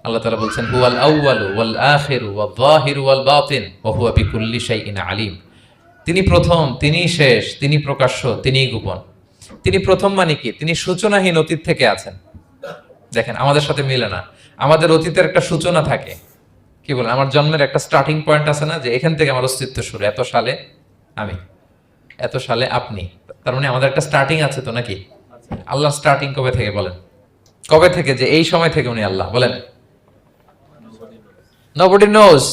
আল্লাহ তাআলা বলছেন হুয়াল আউয়ালু ওয়াল আখিরু ওয়াল যাহিরু ওয়াল বাতিন ওয়া হুয়া বিকুল্লি শাইইন আলিম। তিনি প্রথম, তিনি শেষ, তিনি প্রকাশ্য, তিনি গোপন। তিনি প্রথম মানে কি? তিনি সূচনাহীন অতীত থেকে আছেন। দেখেন আমাদের সাথে মিলে না। আমাদের অতীতের একটা সূচনা থাকে, কি বলেন, আমার জন্মের একটা স্টার্টিং পয়েন্ট আছে না, যে এখান থেকে আমার অস্তিত্ব শুরু, এত সালে আমি, এত সালে আপনি। তার মানে আমাদের একটা স্টার্টিং আছে তো নাকি? আল্লাহ স্টার্টিং কবে থেকে বলেন? কবে থেকে? যে এই সময় থেকে উনি আল্লাহ, বলেন। নবডি নোজ,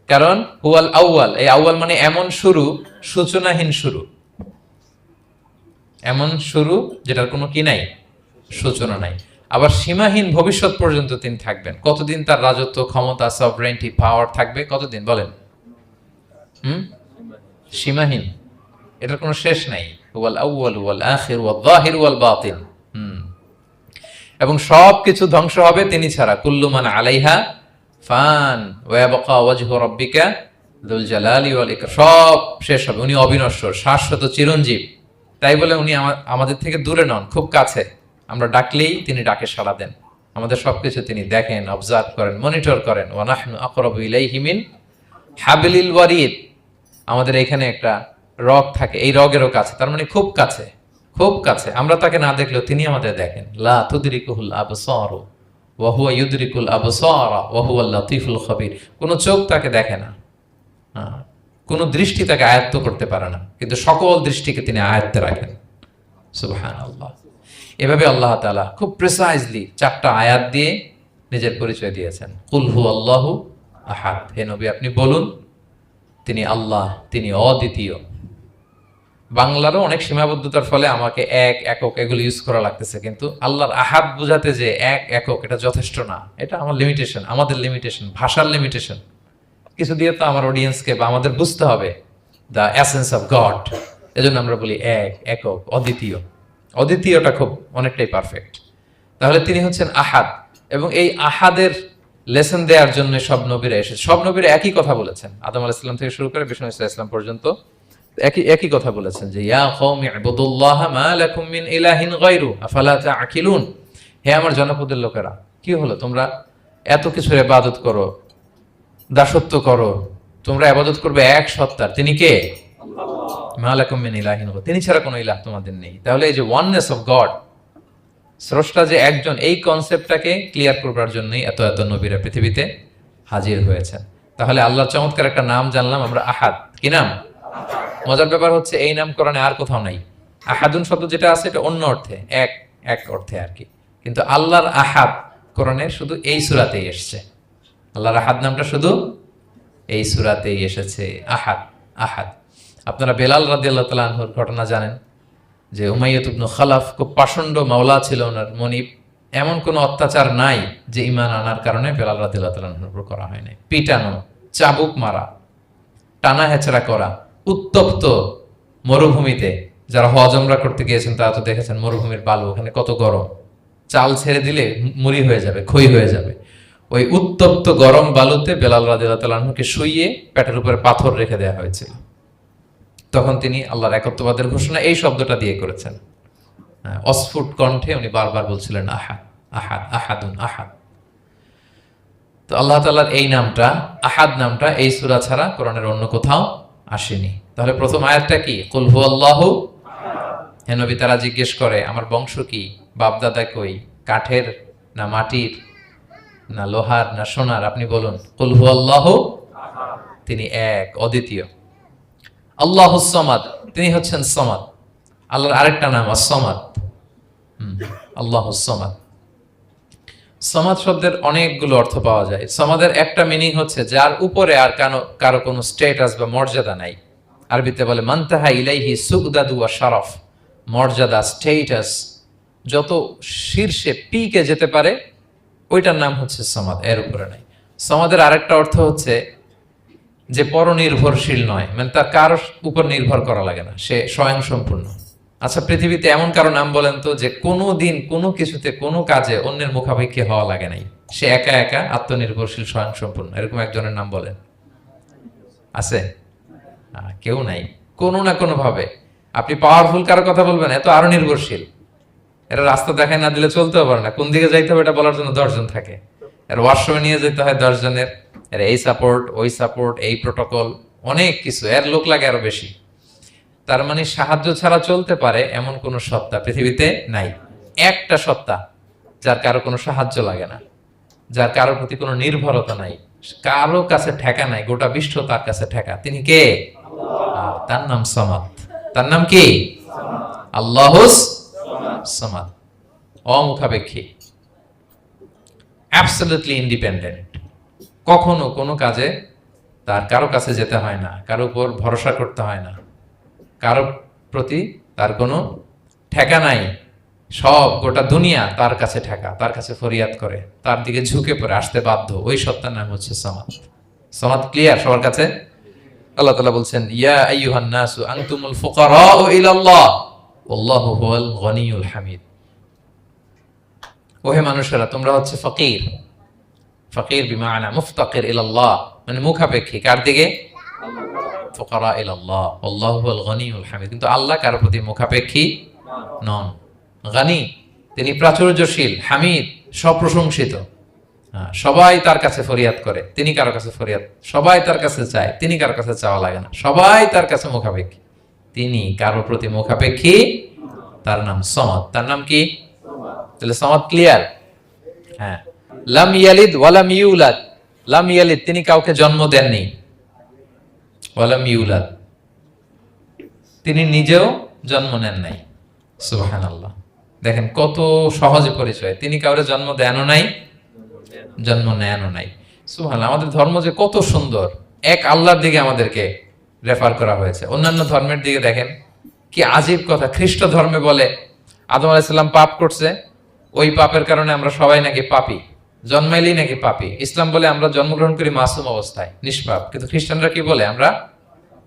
কারণ হুয়াল আউয়াল, এই আউয়াল মানে এমন শুরু, সূচনাহীন শুরু, এমন শুরু যেটার কোনো কি নাই, সূচনা নাই। আবার সীমাহীন ভবিষ্যৎ পর্যন্ত তিনি থাকবেন। কতদিন তার রাজত্ব, ক্ষমতা, সভরেন্টি, পাওয়ার থাকবে? কতদিন বলেন? সীমাহীন, এটার কোনো শেষ নাই। হুয়াল আউয়াল ওয়াল আখির ওয়াল যাহির ওয়াল বাতিন। এবং সব কিছু ধ্বংস হবে তিনি ছাড়া। কুল্লু মান আলাইহা ফান ওয়া ইয়াবকা ওয়াজহু রাব্বিকা যুল জালালি ওয়াল ইকরাম। সব শেষ হবে, উনি অবিনশ্বর, শাশ্বত, চিরঞ্জীব। তাই বলে উনি আমাদের থেকে দূরে নন, খুব কাছে। আমরা ডাকলেই তিনি ডাকে সাড়া দেন। আমাদের সবকিছু তিনি দেখেন, অবজার্ভ করেন, মনিটর করেন। ওয়া নাহনু আকরাবু ইলাইহি মিন হাবলিল ওয়ারিদ। আমাদের এখানে একটা রগ থাকে, এই রগেরও কাছে, তার মানে খুব কাছে, খুব কাছে। আমরা তাকে না দেখলেও তিনি আমাদের দেখেন। লা তুদরিকুহুল আবসার ওয়া হুয়া ইউদরিকুল আবসার ওয়া হুয়াল লাতীফুল খবীর। কোনো চোখ তাকে দেখে না, কোনো দৃষ্টি তাকে আয়ত্ত করতে পারে না, কিন্তু সকল দৃষ্টিকে তিনি আয়ত্তে রাখেন। সুবহানাল্লাহ। এভাবে আল্লাহ তাআলা খুব প্রিসাইজলি 4টা আয়াত দিয়ে নিজের পরিচয় দিয়েছেন। কুল হুয়াল্লাহু আহাদ, হে নবী আপনি বলুন তিনি আল্লাহ, তিনি অদ্বিতীয়। বাংলারও অনেক সীমাবদ্ধতার ফলে আমাকে এক, একক এগুলো ইউজ করা লাগতেছে, কিন্তু আল্লাহর আহাদ বোঝাতে যে এক, একক, এটা যথেষ্ট না। এটা আমার লিমিটেশন, আমাদের লিমিটেশন, ভাষার লিমিটেশন। কিছু দিয়ে তো আমার অডিয়েন্সকে বা আমাদের বুঝতে হবে দ্য এসেন্স অফ গড। এজন্য আমরা বলি এক, একক, অদ্বিতীয়। অদ্বিতীয়টা খুব অনেকটাই পারফেক্ট। তাহলে তিনি হচ্ছেন আহাদ, এবং এই আহাদের লেসন দেওয়ার জন্য সব নবীরা এসেছে। সব নবীরা একই কথা বলেছেন, আদম আলাইহিস সালাম থেকে শুরু করে বিষ্ণু ইসা ইসলাম পর্যন্ত একই কথা বলেছেন, যে ইয়া কওমি ইবুদুল্লাহ মা লাকুম মিন ইলাহিন গায়রু আফালা তাআকিলুন। হে আমার জনপদের লোকেরা, কি হলো তোমরা এত কিছুর ইবাদত করো, দাসত্ব করো, তোমরা ইবাদত করবে এক সত্তার, তিনি কে? মা লাকুম মিন ইলাহিন গায়রু, তিনি ছাড়া কোনো ইলাহ তোমাদের নেই। তাহলে এই যে ওয়াননেস অফ গড, স্রষ্টা যে একজন, এই কনসেপ্টটাকে ক্লিয়ার করবার জন্যই এত এত নবীরা পৃথিবীতে হাজির হয়েছেন। তাহলে আল্লাহর চমৎকার একটা নাম জানলাম আমরা, আহাদ। কি নাম? মজার ব্যাপার হচ্ছে এই নাম কোরআনে আর কোথাও নাই। আহাদুন শব্দ যেটা আছে এটা অন্য অর্থে, এক, এক অর্থে আর কি, কিন্তু আল্লাহর আহাদ কোরআনে শুধু এই সূরাতেই এসেছে। আল্লাহর আহাদ নামটা শুধু এই সূরাতেই এসেছে। আহাদ, আহাদ। আপনারা বেলাল রাদিয়াল্লাহু তাআলা আনহুর ঘটনা জানেন, যে উমাইয়া ইবনে খালাফ খুব পাষণ্ড মাওলা ছিল ওনার, মনিব। এমন কোনো অত্যাচার নাই যে ঈমান আনার কারণে বেলাল রাদিয়াল্লাহু তাআলা আনহুর উপর করা হয় নাই। পিটানো, চাবুক মারা, টানা হেচড়া করা, উত্তপ্ত মরুভূমিতে। যারা হজ উমরা করতে গিয়েছেন তারা তো দেখেছেন মরুভূমির বালু, ওখানে কত গরম, চাল ছেড়ে দিলে মুড়ি হয়ে যাবে, খই হয়ে যাবে। ওই উত্তপ্ত গরম বালুতে বেলাল রাদিয়াল্লাহু তাআলা আনহুকে শুইয়ে পেটের উপরে পাথর রেখে দেওয়া হয়েছিল। তখন তিনি আল্লাহর একত্ববাদের ঘোষণা এই শব্দটা দিয়ে করেছেন। অস্ফুট কণ্ঠে উনি বারবার বলছিলেন আহাদ, আহাদ, আহাদুন, আহাদ। তো আল্লাহ তাআলার এই নামটা, আহাদ নামটা, এই সূরা ছাড়া কোরআনের অন্য কোথাও আসেনি। তাহলে প্রথম আয়াতটা কি? কুল হুয়াল্লাহু। হে নবী, তারা জিজ্ঞেস করে আমার বংশ কি, বাপদাদা কই, কাঠের না মাটির না লোহার না সোনার, আপনি বলুন কুল হুয়াল্লাহু, তিনি এক, অদ্বিতীয়। আল্লাহুস সামাদ, তিনি হচ্ছেন সামাদ। আল্লাহর আরেকটা নাম আস-সামাদ। আল্লাহুস সামাদ। সামাদ শব্দের অনেকগুলো অর্থ পাওয়া যায়। সামাদের একটা মিনিং হচ্ছে যার উপরে আর কারো কোনো স্ট্যাটাস বা মর্যাদা নাই। আরবিতে বলে মানতাহা ইলাইহি সুগদাদু ওয়া শারাফ, মর্যাদা, স্ট্যাটাস, যত শীর্ষে পিকে যেতে পারে ওইটার নাম হচ্ছে সামাদ, এর উপরে নাই। সামাদের আরেকটা অর্থ হচ্ছে যে পরনির্ভরশীল নয়, মানে তার কারোর উপর নির্ভর করা লাগে না, সে স্বয়ং সম্পূর্ণ। আচ্ছা, পৃথিবীতে এমন কারো নাম বলেন তো যে কোনো দিন কোনো কিছুতে কোনো কাজে অন্যের মুখাপেক্ষী হওয়া লাগে নাই, সে একা একা আত্মনির্ভরশীল, স্বয়ং সম্পূর্ণ, এরকম একজনের নাম বলেন? আছে? কেউ নাই। কোনো না কোনো ভাবে আপনি পাওয়ারফুল কারো কথা বলবেন, এত আরো নির্ভরশীল, এরা রাস্তা দেখায় না দিলে চলতেও পারে না, কোন দিকে যাইতে হবে এটা বলার জন্য 10 জন থাকে, এর ওয়াশরুমে নিয়ে যেতে হয় 10 জনের, এর এই সাপোর্ট, ওই সাপোর্ট, এই প্রোটোকল, অনেক কিছু, এর লোক লাগে আরো বেশি। তার মানে সাহায্য ছাড়া চলতে পারে এমন কোন সত্তা পৃথিবীতে নাই। একটা সত্তা যার কারো কোনো সাহায্য লাগে না, যার কারোর প্রতি কোনো নির্ভরতা নাই, কারো কাছে ঠেকা নাই, গোটা বিশ্ব তার কাছে ঠেকা। তিনি কে? তার নাম সামাদ। তার নাম কি? আল্লাহুস সামাদ। অমুখাপেক্ষী, অ্যাবসলিউটলি ইন্ডিপেন্ডেন্ট। কখনো কোনো কাজে তার কারো কাছে যেতে হয় না, কারো উপর ভরসা করতে হয় না, কারো প্রতি তার কোনো ঠেকা নাই। সব গোটা দুনিয়া তার কাছে ঠেকা, তার কাছে ফরিয়াদ করে, তার দিকে ঝুঁকে পড়ে আসতে বাধ্য। ওই সত্তার নাম হচ্ছে সামাদ। সামাদ ক্লিয়ার সবার কাছে? আল্লাহ তাআলা বলছেন, ইয়া আইয়ুহান নাসু আনতুমুল ফুকারাউ ইলাল্লাহ ওয়াল্লাহু হুয়াল গনিয়ুল হামিদ। ওহে মানুষেরা, তোমরা হচ্ছে ফকির। ফকির বিমানা মুফতাকির ইলাল্লাহ, মানে মুখাপেক্ষী। কার দিকে? ফুকারা ইলাল্লাহ ওয়াল্লাহু হুয়াল গনিয়ুল হামিদ। কিন্তু আল্লাহ কারো প্রতি মুখাপেক্ষী নন। গানি, তিনি প্রাচুর্যশীল, হামিদ, সপ্রশংসিত। সবাই তার কাছে ফরিয়াদ করে, তিনি কারো কাছে ফরিয়াদ, সবাই তার কাছে চায়, তিনি কারো কাছে চাওয়া লাগে না, সবাই তার কাছে মুখাপেক্ষী, তিনি কারো প্রতি মুখাপেক্ষী। তার নাম সমাদ। তার নাম কি? তাহলে সমাদ ক্লিয়ার? হ্যাঁ। লাম ইয়ালিদ ওয়ালাম ইউলাদ। লাম ইয়ালিদ, তিনি কাউকে জন্ম দেননি। ওয়ালাম ইউলাদ, তিনি নিজেও জন্ম নেন নাই। সুবহানাল্লাহ। দেখেন কত সহজে পরিচয়। তিনি কাউরে জন্ম দেনও নাই, জন্ম নেনও নাই। সুবহানাল্লাহ। আমাদের ধর্ম যে কত সুন্দর, এক আল্লাহর দিকে আমাদেরকে রেফার করা হয়েছে। অন্যান্য ধর্মের দিকে দেখেন কি আজীব কথা। খ্রিস্ট ধর্মে বলে আদম আলাইহিস সালাম পাপ করছে, ওই পাপের কারণে আমরা সবাই নাকি পাপী, জন্মাইলেই নাকি পাপী। ইসলাম বলে আমরা জন্মগ্রহণ করি মাসুম অবস্থায়, নিষ্পাপ। কিন্তু খ্রিস্টানরা কি বলে? আমরা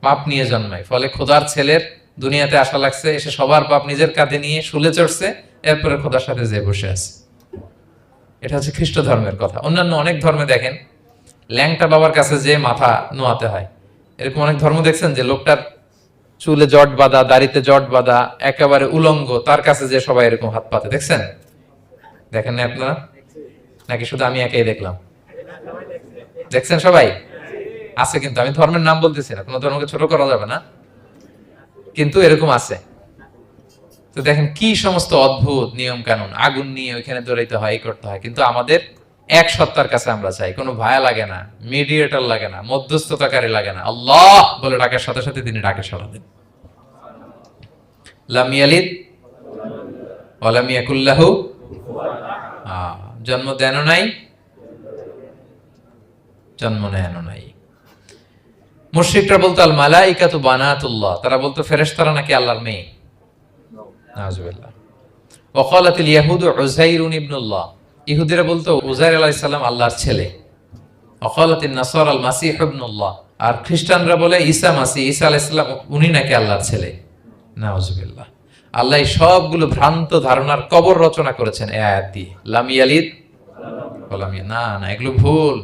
পাপ নিয়ে জন্মাই, ফলে খোদার ছেলের দুনিয়াতে আসা লাগছে, এসে সবার পাপ নিজের কাঁধে নিয়ে শুলে চড়ছে, এরপরে খোদার সাথে যে বসে আছে। এটা হচ্ছে খ্রিস্ট ধর্মের কথা। অন্যান্য অনেক ধর্মে দেখেন ল্যাংটা বাবার কাছে যে মাথা নোয়াতে হয়। এরকম অনেক ধর্ম দেখছেন যে লোকটার চুলে জট বাঁধা, দাড়িতে জট বাঁধা, একেবারে উলঙ্গ, তার কাছে যে সবাই এরকম হাত পাতে। দেখছেন? দেখেন না আপনারা? নাকি শুধু আমি একাই দেখলাম? দেখছেন সবাই? আছে, কিন্তু আমি ধর্মের নাম বলতেছি না, কোনো ধর্মকে ছোট করা যাবে না, কিন্তু এরকম আছে। তো দেখেন কি সমস্ত অদ্ভুত নিয়ম কানুন। আগুন নিয়ে ওইখানে দৌড়াইতে হয়, করতে হয়, কিন্তু আমাদের এক সত্তার কাছে আমরা চাই। কোনো ভায়া লাগে না, মিডিয়েটর লাগে না, মধ্যস্থতাকারী লাগে না। আল্লাহ বলে ডাকার সাথে সাথে তিনি ডাকে সাড়া দেন। লাম ইয়ালিদ ওয়া লাম ইয়াকুল লাহু, জন্ম দেনও নাই, জন্ম নেনও নাই। মুশরিকরা বলতো আল মালাইকাতু বানাতুল্লাহ, তারা বলতো ফেরেশতারা নাকি আল্লাহর মেয়ে। নাউজুবিল্লাহ। ওয়া ক্বালাতিল ইয়াহুদু উযাইরুন ইবনুল্লাহ, ইহুদিরা বলতো উযাইর আলাইহিস সালাম আল্লাহর ছেলে। ওয়া ক্বালাতিন নাসারা আল মাসীহ ইবনুল্লাহ, আর খ্রিস্টানরা বলে ঈসা মাসীহ, ঈসা আলাইহিস সালাম উনি নাকি আল্লাহর ছেলে। নাউজুবিল্লাহ। আল্লাহ সবগুলো ভ্রান্ত ধারণার কবর রচনা করেছেন এই আয়াত দিয়ে। লাম ইয়ালিদ ওয়া লাম ইউলাদ, না না, এগুলো ভুল।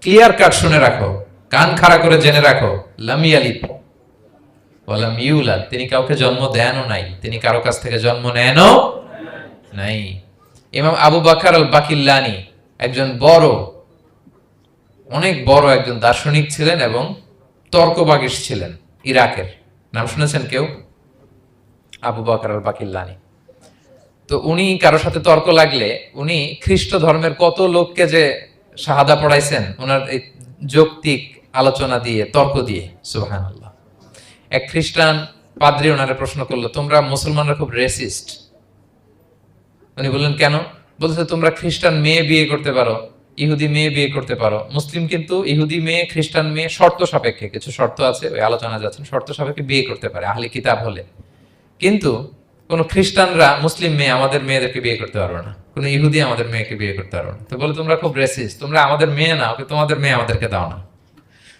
ক্লিয়ার কাট শুনে রাখো, কান খাড়া করে জেনে রাখো। লাম ইয়ালিদ ওয়া লাম ইউলাদ, তিনি কাউকে জন্ম দেনও নাই, তিনি কারো কাছ থেকে জন্ম নেনও নাই। ইমাম আবু বকর আল বাকিল্লানি একজন বড়, অনেক বড় একজন দার্শনিক ছিলেন এবং তর্কবাগীশ ছিলেন, ইরাকের। নাম শুনেছেন কেউ? আবু বকর আল বাকিল্লানি। তো উনি কারোর সাথে তর্ক লাগলে উনি খ্রিস্ট ধর্মের কত লোককে যে শাহাদা পড়াইছেন ওনার এই যৌক্তিক আলোচনা দিয়ে, তর্ক দিয়ে। সুবহানাল্লাহ। এক খ্রিস্টান পাদ্রী ওনারে প্রশ্ন করলো, তোমরা মুসলমানরা খুব রেসিস্ট। উনি বললেন কেন? বলছে তোমরা খ্রিস্টান মেয়ে বিয়ে করতে পারো, ইহুদি মেয়ে বিয়ে করতে পারো, মুসলিম কিন্তু ইহুদি মেয়ে, খ্রিস্টান মেয়ে শর্ত সাপেক্ষে, কিছু শর্ত আছে, ওই আলোচনা যাচ্ছেন, শর্ত সাপেক্ষে বিয়ে করতে পারে আহলে কিতাব হলে। কিন্তু কোন খ্রিস্টানরা মুসলিম মেয়ে আমাদের মেয়েদেরকে বিয়ে করতে পারবে না, কোন ইহুদি আমাদের মেয়েকে বিয়ে করতে পারবে না। তো বলে তোমরা খুব রেসিস্ট, তোমরা আমাদের মেয়ে না, ওকে তোমাদের মেয়ে আমাদেরকে দাও না।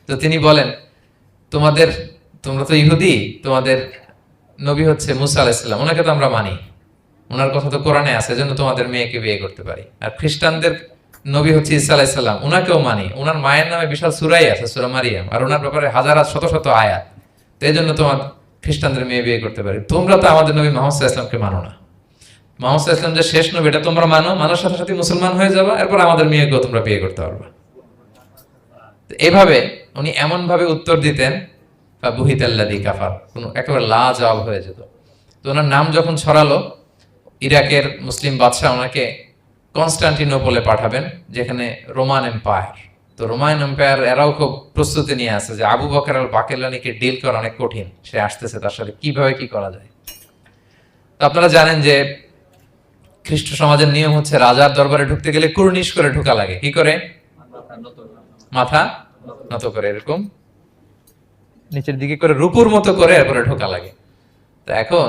তো তিনি বলেন তোমরা তো ইহুদি, তোমাদের নবী হচ্ছে মুসা আলাইহিস সালাম, ওনাকে তো আমরা মানি, ওনার কথা তো কোরআনে আছে, এজন্য তোমাদের মেয়েকে বিয়ে করতে পারি। আর খ্রিস্টানদের নবী হচ্ছে ঈসা আলাইহিস সালাম, ওনাকেও মানি, ওনার মায়ের নামে বিশাল সূরাই আছে, সূরা মারিয়াম, আর ওনার ব্যাপারে হাজার শত শত আয়াত, তো এই জন্য তোমার খ্রিস্টানদের মেয়ে বিয়ে করতে পারি। তোমরা তো আমাদের নবী মুহাম্মদ সাল্লাল্লাহু আলাইহি ওয়াসাল্লামকে মানো না। মুহাম্মদ সাল্লাল্লাহু আলাইহি ওয়াসাল্লাম যে শেষ নবী এটা তোমরা মানো, মানার সাথে সাথে মুসলমান হয়ে যাবা, এরপর আমাদের মেয়েকেও তোমরা বিয়ে করতে পারবা। এভাবে উনি এমন ভাবে উত্তর দিতেন বা বুহিতাল্লাযী কাফার, কোনো একেবারে লাজবাব হয়ে যেত। তো ওনার নাম যখন ছড়ালো, ইরাকের মুসলিম বাদশাহ ওনাকে কনস্টান্টিনোপলে পাঠাবেন, যেখানে রোমান এম্পায়ার। তো রোমান এম্পায়ার এরাও খুব প্রস্তুতি নিয়ে আছে যে আবু বকর আল বাকিলানিকে ডিল করা অনেক কঠিন, সে আসতেছে, তার সাথে কিভাবে কি করা যায়। তো আপনারা জানেন যে খ্রিস্ট সমাজের নিয়ম হচ্ছে রাজার দরবারে ঢুকতে গেলে কুর্নিশ করে ঢোকা লাগে। কি করে? মাথা নত করে, এরকম নিচের দিকে করে রূপুর মতো করে এরপরে ঢোকা লাগে। তো এখন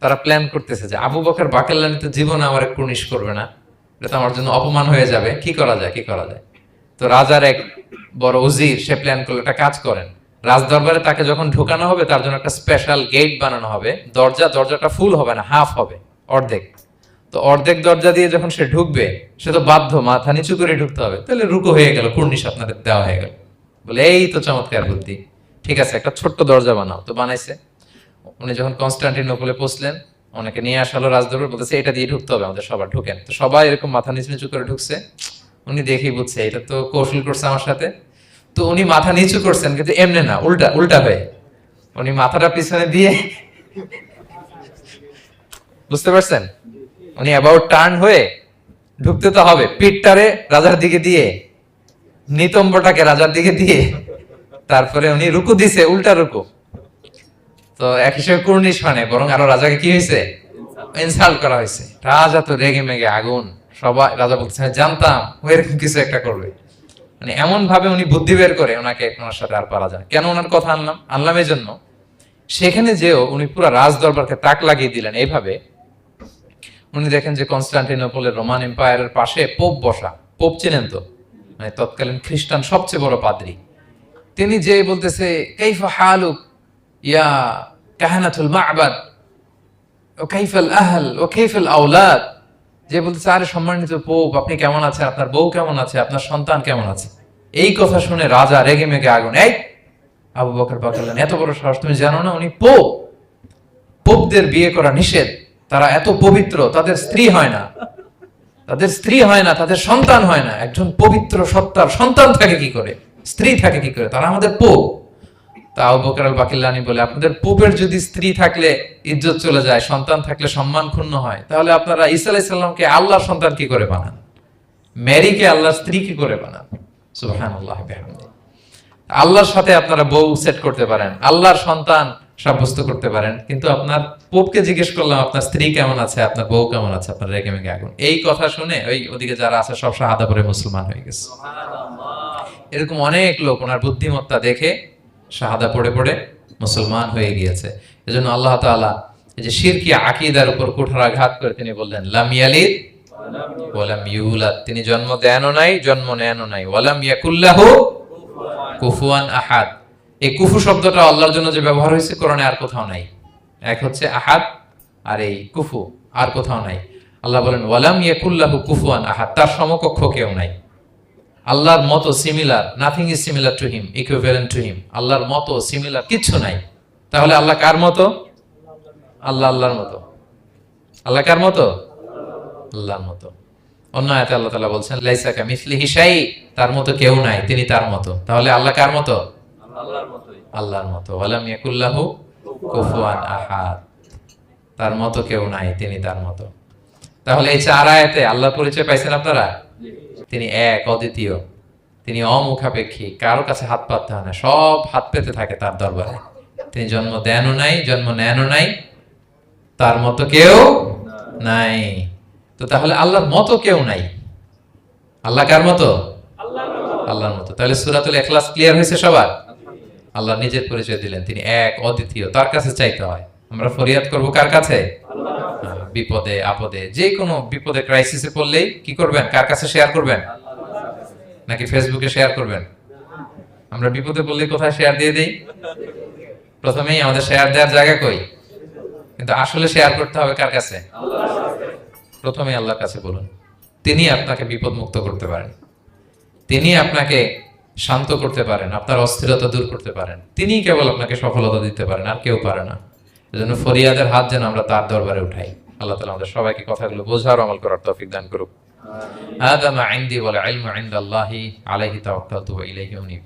তারা প্ল্যান করতেছে যে আবু বকর বাকিলানি তো জীবনে আমার কুর্নিশ করবে না, এটা তো আমার জন্য অপমান হয়ে যাবে, কি করা যায় কি করা যায়। তো রাজার এক বড় উজির সে প্ল্যান করলো, একটা কাজ করেন, রাজ দরবারে তাকে যখন ঢোকানো হবে তার জন্য একটা স্পেশাল গেট বানানো হবে। দরজাটা ফুল হবে না, হাফ হবে, অর্ধেক। তো অর্ধেক দরজা দিয়ে যখন সে ঢুকবে, সে তো বাধ্য মাথা নিচু করে ঢুকতে হবে, তাহলে রুকু হয়ে গেল, কুর্নিশ আপনাদের দেওয়া হয়ে গেল। বলে এই তো চমৎকার বুদ্ধি, ঠিক আছে একটা ছোট্ট দরজা বানাও। তো বানাইছে। উনি যখন কনস্টান্টিনোপলে পৌঁছলেন, ওনাকে নিয়ে আসালো রাজদরবার, বলতেছে এটা দিয়ে ঢুকতে হবে আমাদের, সবার ঢুকেন। তো সবাই এরকম মাথা নিচু নিচু করে ঢুকছে। উনি দেখেই বুঝছে এটা তো কৌশল করছে আমার সাথে। তো উনি মাথা নিচু করছেন, কিন্তু এমনি না, উল্টা হয়ে উনি মাথাটা পিছনে দিয়ে, বুঝতে পারছেন, উনি অ্যাবাউট টার্ন হয়ে ঢুকতে তো হবে, পিঠটারে রাজার দিকে দিয়ে, নিতম্বটাকে রাজার দিকে দিয়ে, তারপরে উনি রুকু দিছে, উল্টা রুকু। তো এক হিসেবে কুর্নিশ মানে, বরং আরো রাজাকে কি হয়েছে, ইনসাল্ট করা হয়েছে। রাজা তো রেগে মেগে আগুন। সবাই, রাজা বলতেছে জানতাম ও এরকম কিছু একটা করবে। মানে এমন ভাবে উনি বুদ্ধি বের করে ওনার সাথে আর পারা যায়। কেন ওনার কথা আনলাম এই জন্য, সেখানে যেও উনি পুরো রাজ দরবারকে তাক লাগিয়ে দিলেন এইভাবে। উনি দেখেন যে কনস্টান্টিনোপলের রোমান এম্পায়ারের পাশে পোপ বসা। পোপ চেনেন তো, মানে তৎকালীন খ্রিস্টান সবচেয়ে বড় পাদ্রী। তিনি যে বলতেছে কাইফা হালুক ইয়া কাহানাতুল মা'বাদ ও কাইফাল আহল ও কাইফাল আওলাদ, যে বলতেছে আরে সম্মানিত পোপ, আপনি কেমন আছেন, আপনার বউ কেমন আছে, আপনার সন্তান কেমন আছে। এই কথা শুনে রাজা রেগে মেগে আগুন। এই আবু বকর বাকিলানি, এত বড় সাহস, তুমি জানো না উনি পোপ? পোপদের বিয়ে করা নিষেধ, তারা এত পবিত্র, তাদের স্ত্রী হয় না, তাদের সন্তান হয় না। একজন পবিত্র সত্তার সন্তান থাকে কি করে, স্ত্রী থাকে কি করে, তারা আমাদের পোপ। তা আবু বকর আল বাকিলানি বলে, আপনাদের পোপের যদি স্ত্রী থাকলে ইজ্জত চলে যায়, সন্তান থাকলে সম্মান ক্ষুণ্ণ হয়, তাহলে আপনারা ঈসা আলাইহিস সালামকে আল্লাহর সন্তান কি করে বানান, মেরিকে আল্লাহর স্ত্রী কি করে বানান। সুবহানাল্লাহ বিহামদিহি। আল্লাহর সাথে আপনারা বউ সেট করতে পারেন, আল্লাহর সন্তান সাব্যস্ত করতে পারেন, কিন্তু আপনার পোপকে জিজ্ঞেস করলাম আপনার স্ত্রী কেমন আছে, আপনার বউ কেমন আছে, আপনার রেগে মেগে আগুন। এই কথা শুনে ওই ওদিকে যারা আছে সব শাহাদা পড়ে মুসলমান হয়ে গেছে। এরকম অনেক লোক ওনার বুদ্ধিমত্তা দেখে শাহাদা পড়ে পড়ে মুসলমান হয়ে গিয়েছে। এজন্য আল্লাহ তাআলা এই যে শিরকি আকীদার উপর কুঠারাঘাত করে তিনি বললেন লাম ইয়ালিদ ওয়া লাম ইউলাদ, তিনি জন্ম দেনও নাই, জন্ম নেনও নাই। ওয়া লাম ইয়াকুল্লাহু কুফুয়ান আহাদ, এই কুফু শব্দটা আল্লাহর জন্য যে ব্যবহার হয়েছে কোরআনে আর কোথাও নাই। এক হচ্ছে আহাদ, আর এই কুফু আর কোথাও নাই। আল্লাহ বলেন ওয়া লাম ইয়াকুল্লাহু কুফুয়ান আহাদ, তার সমকক্ষ কেউ নাই। আল্লাহর মতো similar, nothing is similar to him, equivalent to him. আল্লাহর মতো সিমিলার কিছু নাই। তাহলে আল্লাহ কার মতো? আল্লাহর মতো। আল্লাহ কার মতো? আল্লাহর মতো। অন্য আয়াতে আল্লাহ তাআলা বলছেন লাইসা কামিসলিহি শাই, তার মতো কেউ নাই, তিনি তার মতো। তাহলে আল্লাহ কার মতো? আল্লাহর মতো। ওয়ালাম ইয়াকুল্লাহু কুফুয়ান আহাদ, তার মতো কেউ নাই, তিনি তার মতো। তাহলে এই চার আয়াতে আল্লাহর পরিচয় পাইছেন আপনারা? তিনি এক, অদ্বিতীয়, তিনি অমুখাপেক্ষী, কারো কাছে হাত পাততে হয় না, সব হাত পেতে থাকে তার দরবারে। তিনি জন্ম দেনও নাই, জন্ম নেনও নাই, তার মতো কেউ নাই। তো তাহলে আল্লাহর মতো কেউ নাই। আল্লাহ কার মতো? আল্লাহর মতো। তাহলে সূরাতুল ইখলাস ক্লিয়ার হয়েছে সবার? আল্লাহ নিজের পরিচয় দিলেন, তিনি এক, অদ্বিতীয়, তার কাছে চাইতে হয়। আমরা ফরিয়াদ করব কার কাছে? বিপদে আপদে, যে কোনো বিপদে ক্রাইসিসে পড়লেই কি করবেন? কার কাছে শেয়ার করবেন? নাকি ফেসবুকে শেয়ার করবেন? আমরা বিপদে পড়লে কোথায় শেয়ার দিয়ে দেই? প্রথমেই আমাদের শেয়ার দেওয়ার জায়গা কই? কিন্তু আসলে শেয়ার করতে হবে কার কাছে? প্রথমেই আল্লাহর কাছে বলুন। তিনি আপনাকে বিপদ মুক্ত করতে পারেন, তিনি আপনাকে শান্ত করতে পারেন, আপনার অস্থিরতা দূর করতে পারেন, তিনি কেবল আপনাকে সফলতা দিতে পারেন, আর কেউ পারে না। এজন্য ফরিয়াদের হাত যেন আমরা তার দরবারে উঠাই। আল্লাহ তাআলা আমাদের সবাইকে কথাগুলো বোঝার, আমল করার তৌফিক দান করুক। হাদা মা ইনদি ওয়াল ইলমু ইনদাল্লাহি আলাইহি তাওয়াক্কালতু ওয়া ইলাইহি উনীব।